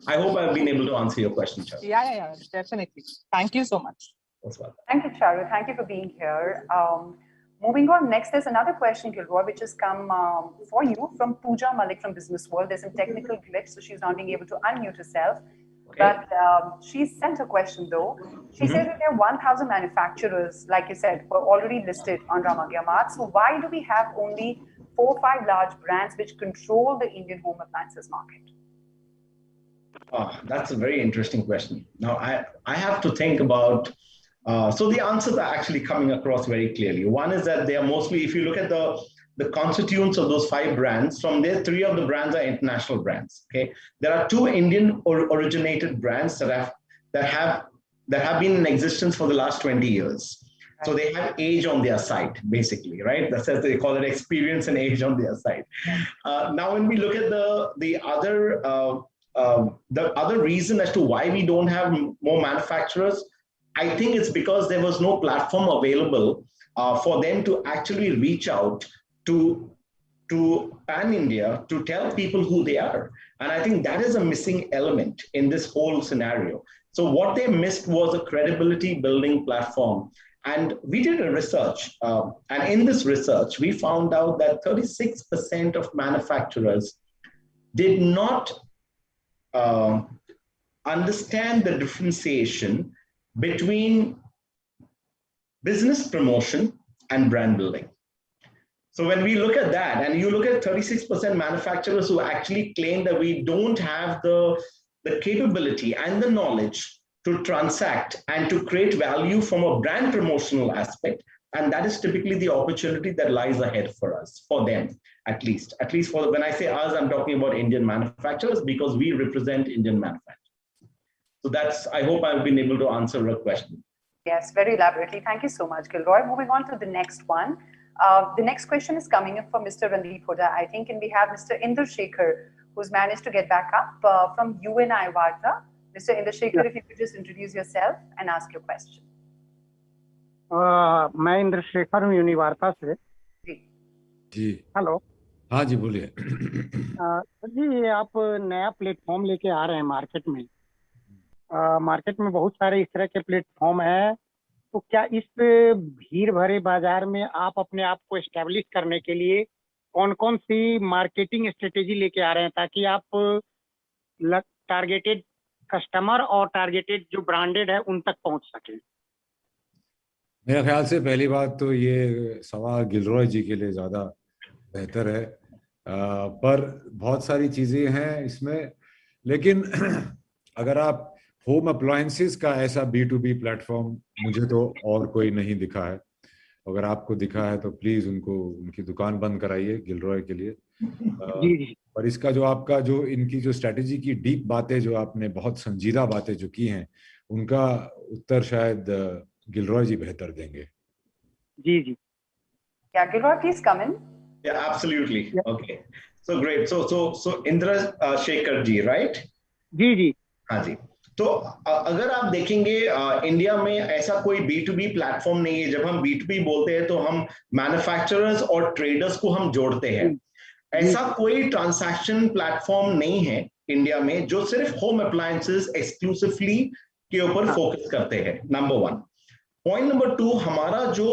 I hope I've been able to answer your question, Charu. Yeah, definitely. Thank you so much. Thank you, Charu. Thank you for being here. Moving on, next there's another question, Gilroy, which has come for you from Pooja Malik from Business World. There's some technical glitch, so she's not being able to unmute herself. But she sent a question though. She says that there are 1,000 manufacturers, like you said, were already listed on Ramagya Mart. So why do we have only 4 or 5 large brands which control the Indian home appliances market? That's a very interesting question. Now, I have to think about, so the answers are actually coming across very clearly. One is that they are mostly, if you look at the constituents of those 5 brands, from there, 3 of the brands are international brands. Okay, there are 2 Indian originated brands that have been in existence for the last 20 years. So they have age on their side, basically, right? That's as they call it, experience and age on their side. Now, when we look at the other reason as to why we don't have more manufacturers, I think it's because there was no platform available for them to actually reach out to pan India to tell people who they are. And I think that is a missing element in this whole scenario. So what they missed was a credibility building platform. And we did a research, and in this research, we found out that 36% of manufacturers did not understand the differentiation between business promotion and brand building. So when we look at that, and you look at 36% manufacturers who actually claim that we don't have the capability and the knowledge to transact and to create value from a brand promotional aspect, and that is typically the opportunity that lies ahead for us, for them, at least for, when I say us, I'm talking about Indian manufacturers, because we represent Indian manufacturers. So that's, I hope I've been able to answer your question. Yes, very elaborately. Thank you so much, Gilroy. Moving on to the next one. The next question is coming up from Mr. Randeep Huda, I think, and we have Mr. Inder Shekhar, who's managed to get back up from UNI Varta. Mr. Inder Shekhar, if you could just introduce yourself and ask your question. मैं इंद्र शेखर हूँ यूनिवार्ता से जी hello हाँ जी बोलिए जी आप नया platform लेके आ रहे हैं मार्केट में बहुत सारे इस तरह के प्लेटफॉर्म हैं तो क्या इस भीड़ भरे बाजार में आप अपने आप को एस्टेब्लिश करने के लिए कौन कौन सी मार्केटिंग स्ट्रेटेजी लेके आ रहे हैं ताकि आप टारगेटेड कस्टमर और टारगेटेड जो ब्रांडेड है उन तक पहुंच सकें? मेरे ख्याल से पहली बात तो ये सवाल गिलरॉय जी के लिए ज़्यादा बेहतर है, पर बहुत सारी चीज़ें हैं इसमें, लेकिन अगर आप होम अप्लायंसेस का ऐसा B2B प्लेटफॉर्म मुझे तो और कोई नहीं दिखा है। अगर आपको दिखा है तो प्लीज़ उनकी दुकान बंद कराइए गिलरॉय के लिए। पर इसका जो आपका जो इनकी जो स्ट्रैटेजी की डीप बातें जो आपने बहुत संजीदा बातें जो की हैं उनका उत्तर शायद Gilroy ji बेहतर देंगे। जी। Yeah, Gilroy, please come in. Yeah, absolutely. Yeah. Okay. So great. So Indra Shekhar ji, right? जी। हाँ जी। तो अगर आप देखेंगे इंडिया में ऐसा कोई B2B प्लेटफॉर्म नहीं है। जब हम B2B बोलते हैं तो हम मैन्युफैक्चरर्स और ट्रेडर्स को हम जोड़ते हैं। ऐसा कोई ट्रांजैक्शन प्लेटफॉर्म नहीं है इंडिया में जो सिर्फ होम अप्लायंसेस एक्सक्लूसिवली के ऊपर फोकस करते हैं। नंबर 1। पॉइंट नंबर 2, हमारा जो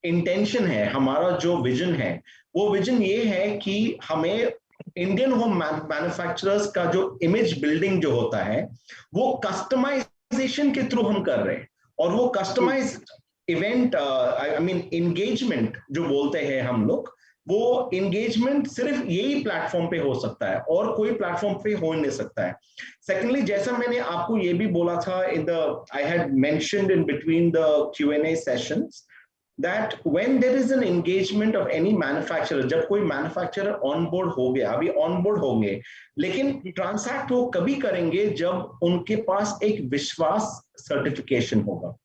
इंटेंशन है, हमारा जो विजन है, वो विजन ये है कि हमें इंडियन होम मैन्युफैक्चरर्स का जो इमेज बिल्डिंग जो होता है वो कस्टमाइजेशन के थ्रू हम कर रहे हैं, और वो customised event I mean engagement जो बोलते हैं हम लोग, वो एंगेजमेंट सिर्फ यही प्लेटफॉर्म पे हो सकता है और कोई प्लेटफॉर्म पे हो नहीं सकता है। सेकेंडली, जैसा मैंने आपको ये भी बोला था I had mentioned in between the Q&A sessions that when there is an engagement of any manufacturer, जब कोई मैन्युफैक्चरर ऑनबोर्ड हो गया, अभी ऑनबोर्ड होंगे, लेकिन ट्रांसैक्ट वो कभी करेंगे जब उनके पास एक विश्वास सर्टिफिकेशन होगा,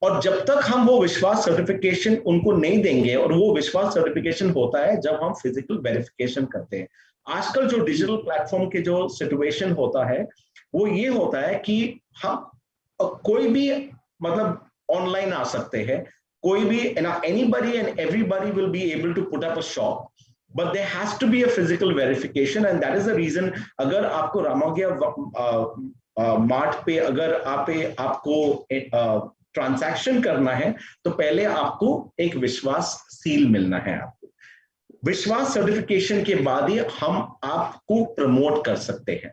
और जब तक हम वो विश्वास सर्टिफिकेशन उनको नहीं देंगे, और वो विश्वास सर्टिफिकेशन होता है जब हम फिजिकल वेरिफिकेशन करते हैं। आजकल जो डिजिटल प्लेटफॉर्म के जो सिचुएशन होता है वो ये होता है कि हम कोई भी मतलब ऑनलाइन आ सकते हैं, कोई भी, anybody and everybody will be able to put up a shop, but there has to be a physical verification, and that is the reason अगर आपको रामाग्या मार्ट पे अगर आपको ट्रांजैक्शन करना है तो पहले आपको एक विश्वास सील मिलना है। आपको विश्वास सर्टिफिकेशन के बाद ही हम आपको प्रमोट कर सकते हैं।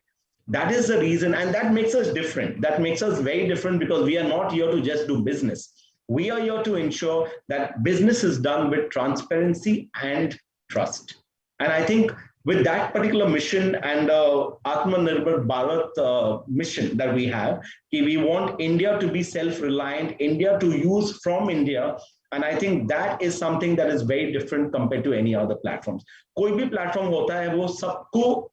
That is the reason, and that makes us different. That makes us very different because we are not here to just do business. We are here to ensure that business is done with transparency and trust. And I think with that particular mission and Atmanirbhar Bharat mission that we have, we want India to be self-reliant, India to use from India. And I think that is something that is very different compared to any other platforms. कोई भी platform होता है वो सबको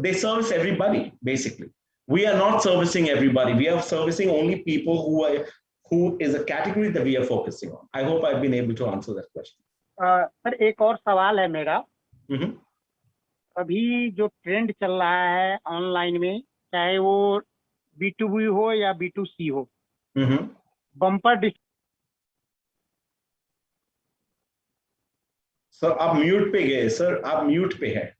they service everybody basically. We are not servicing everybody. We are servicing only people who is a category that we are focusing on. I hope I've been able to answer that question. Sir एक और सवाल है मेरा। अभी जो trend चल रहा है ऑनलाइन में, चाहे वो B2B हो या B2C हो, बम्पर सर आप म्यूट पे गए। सर आप म्यूट पे है।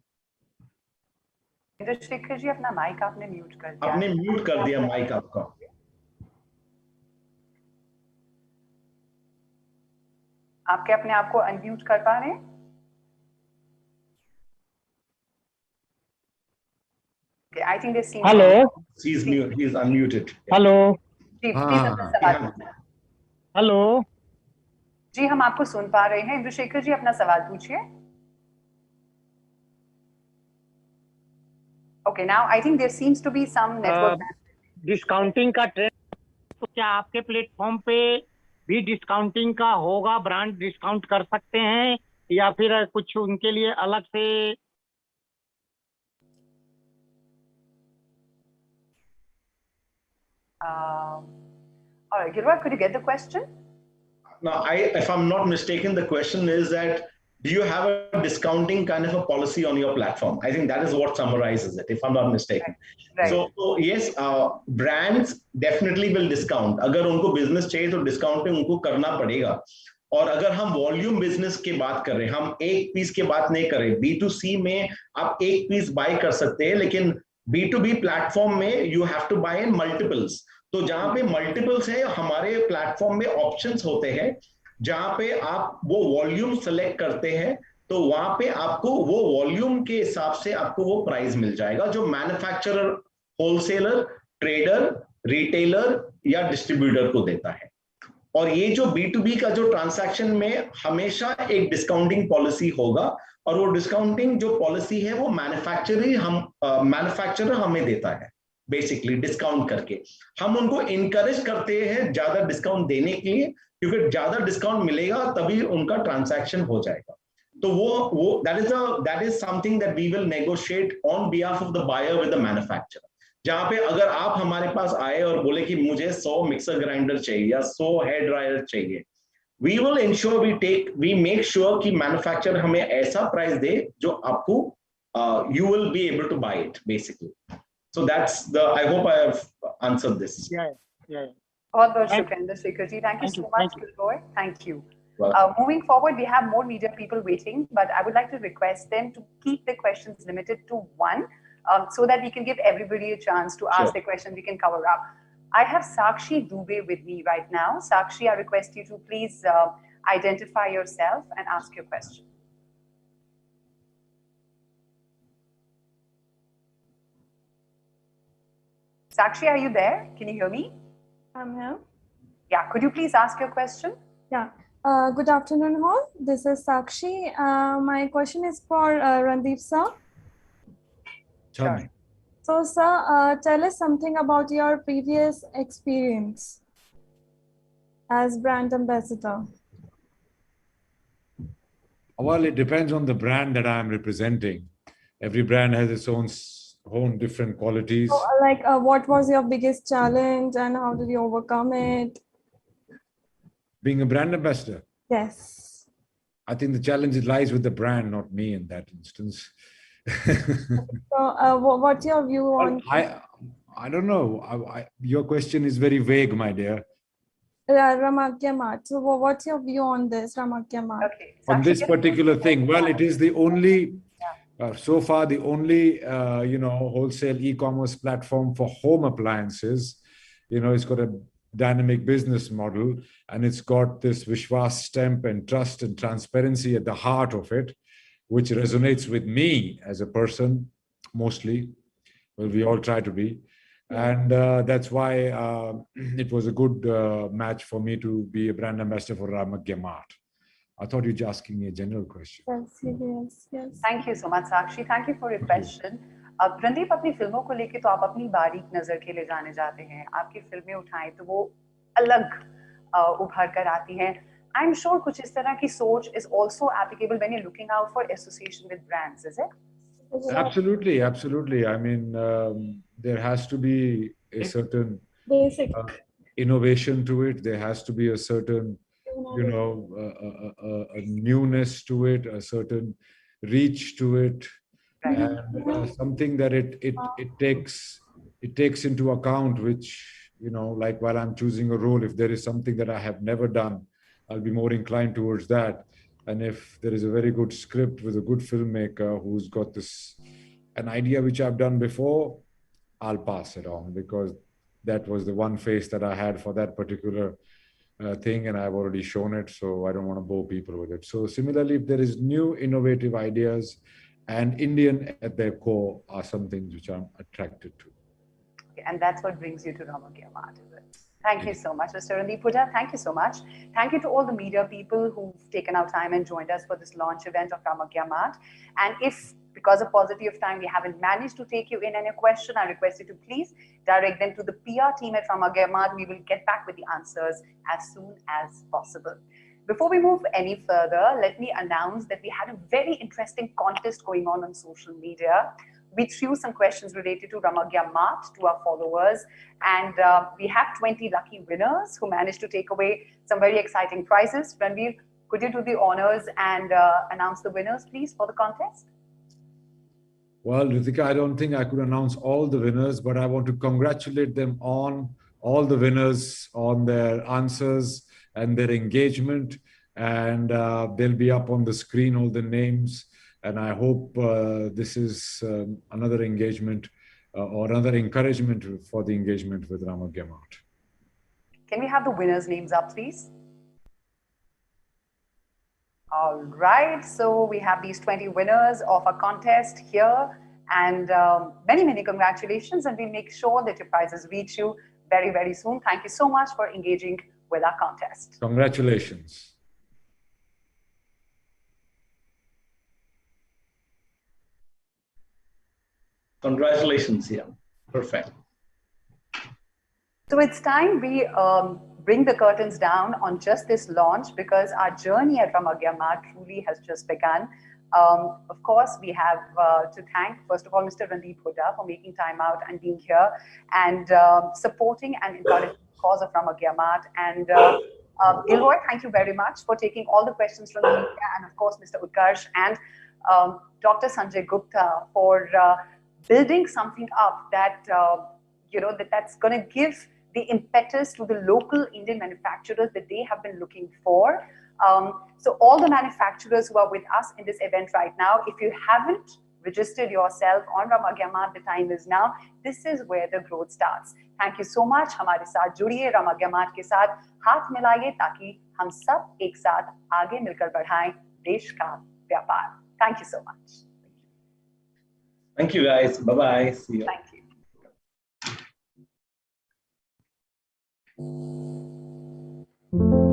इंद्रशेखर जी अपना माइक आपने म्यूट कर दिया। आपने म्यूट कर दिया माइक आपका। आपके अपने आप को अनम्यूट कर पा रहे हैं? Okay, I think they seem. Hello. He's mute. He's unmuted. Hello. जी प्लीज अपना सवाल पूछिए। हेलो जी हम आपको सुन पा रहे हैं। इंद्रशेखर जी अपना सवाल पूछिए। Okay, now I think there seems to be some network. Discounting का ट्रेंड, तो क्या आपके प्लेटफॉर्म पे भी डिस्काउंटिंग का होगा? ब्रांड डिस्काउंट कर सकते हैं या फिर कुछ उनके लिए अलग से? All right, Gilbert, could you get the question? Now, if I'm not mistaken, the question is that do you have a discounting kind of a policy on your platform? I think that is what summarizes it, if I'm not mistaken. Right. So yes, brands definitely will discount. अगर उनको business चाहिए तो discounting उनको करना पड़ेगा. और अगर हम वॉल्यूम बिजनेस की बात कर रहे हैं, हम एक पीस की बात नहीं कर रहे। B2C में आप एक पीस बाय कर सकते हैं, लेकिन B2B प्लेटफॉर्म में you have to buy in multiples. तो जहां पे मल्टीपल्स है, हमारे प्लेटफॉर्म में ऑप्शंस होते हैं जहां पे आप वो वॉल्यूम सेलेक्ट करते हैं, तो वहां पे आपको वो वॉल्यूम के हिसाब से आपको वो प्राइस मिल जाएगा जो मैन्युफैक्चरर, होलसेलर, ट्रेडर, रिटेलर या डिस्ट्रीब्यूटर को देता है। और ये जो B2B का जो ट्रांसैक्शन में हमेशा एक डिस्काउंटिंग पॉलिसी होगा, और वो डिस्काउंटिंग जो पॉलिसी है वो मैन्युफैक्चरर हमें देता है बेसिकली डिस्काउंट करके। हम उनको इनकरेज करते हैं ज्यादा डिस्काउंट देने के लिए, क्योंकि ज्यादा डिस्काउंट मिलेगा तभी उनका ट्रांसैक्शन हो जाएगा। तो वो that is something that we will negotiate on behalf of the buyer with the manufacturer. जहां पे अगर आप हमारे पास आए और बोले कि मुझे 100 मिक्सर ग्राइंडर चाहिए या 100 हेयर ड्रायर चाहिए, we will ensure we make sure कि मैन्युफैक्चरर हमें ऐसा प्राइस दे जो आपको you will be able to buy it basically. So that's the, I hope I have answered this. बहुत बहुत शुक्रिया इंद्रशेखर जी। Thank you so much, Gilroy. Thank you. Moving forward, we have more media people waiting, but I would like to request them to keep the questions limited to one, so that we can give everybody a chance to ask the question we can cover up. I have Sakshi Dubey with me right now. Sakshi, I request you to please identify yourself and ask your question. Sakshi, are you there? Can you hear me? I'm here. Yeah, could you please ask your question? Yeah. Good afternoon, all. This is Sakshi. My question is for Randeep sir. Sure. So, sir, tell us something about your previous experience as brand ambassador. Well, it depends on the brand that I am representing. Every brand has its own different qualities. So, like, what was your biggest challenge and how did you overcome it? Being a brand ambassador? Yes. I think the challenge lies with the brand, not me in that instance. So, what's your view on? I don't know. Your question is very vague, my dear. Ramagya Mart. So, what's your view on this, Ramagya Mart? Okay. On this particular thing, well, it is the only, so far, the only, wholesale e-commerce platform for home appliances. It's got a dynamic business model, and it's got this Vishwas stamp and trust and transparency at the heart of it, which resonates with me as a person, mostly. Well, we all try to be. And that's why it was a good match for me to be a brand ambassador for Ramagya Mart. I thought you were just asking me a general question. Yes. Thank you so much, Sakshi. Thank you for your question. अब रणदीप अपनी फिल्मों को लेके तो आप अपनी बारीक नजर के ले जाने जाते हैं. आपकी फिल्में उठाएं तो वो अलग उभर कर आती हैं. I'm sure कुछ इस तरह की सोच is also applicable when you're looking out for association with brands, is it? Absolutely, absolutely. I mean, there has to be a certain Basic. Innovation to it. There has to be a certain, a newness to it, a certain reach to it, and something that it takes into account. Which, like while I'm choosing a role, if there is something that I have never done, I'll be more inclined towards that. And if there is a very good script with a good filmmaker who's got an idea which I've done before, I'll pass it on, because that was the one face that I had for that particular thing, and I've already shown it, so I don't want to bore people with it. So similarly, if there is new innovative ideas and Indian at their core are some things which I'm attracted to. Okay, and that's what brings you to Ramagya Mart, is it? Thank you so much, Mr. Randeep Puja. Thank you so much. Thank you to all the media people who've taken out time and joined us for this launch event of Ramagya Mart. And if, because of paucity of time, we haven't managed to take you in any question, I request you to please direct them to the PR team at Ramagya Mart. We will get back with the answers as soon as possible. Before we move any further, let me announce that we had a very interesting contest going on social media. We threw some questions related to Ramagya Mart to our followers, and we have 20 lucky winners who managed to take away some very exciting prizes. Ranveer, could you do the honors and announce the winners, please, for the contest? Well, Ritika, I don't think I could announce all the winners, but I want to congratulate them on all the winners on their answers and their engagement. And they'll be up on the screen, all the names. And I hope this is another engagement or another encouragement for the engagement with Ramagya Mart. Can we have the winners' names up, please? All right, so we have these 20 winners of our contest here, and many, many congratulations, and we'll make sure that your prizes reach you very, very soon. Thank you so much for engaging with our contest. Congratulations. Congratulations, yeah. Perfect. So it's time we bring the curtains down on just this launch, because our journey at Ramagya Mart truly has just begun. Of course, we have to thank, first of all, Mr. Randeep Huda for making time out and being here and supporting and encouraging the cause of Ramagya Mart. And Gilroy, thank you very much for taking all the questions from the media, and of course, Mr. Utkarsh and Dr. Sanjay Gupta for building something up that, that's going to give the impetus to the local Indian manufacturers that they have been looking for. So all the manufacturers who are with us in this event right now, if you haven't registered yourself on Ramagya Mart, the time is now. This is where the growth starts. Thank you so much. हमारे साथ जुड़िए, Ramagya Mart के साथ हाथ मिलाइए, ताकि हम सब एक साथ आगे मिलकर बढ़ाएं देश का व्यापार. Thank you so much. Thank you, guys. Bye-bye. See you. Thank you.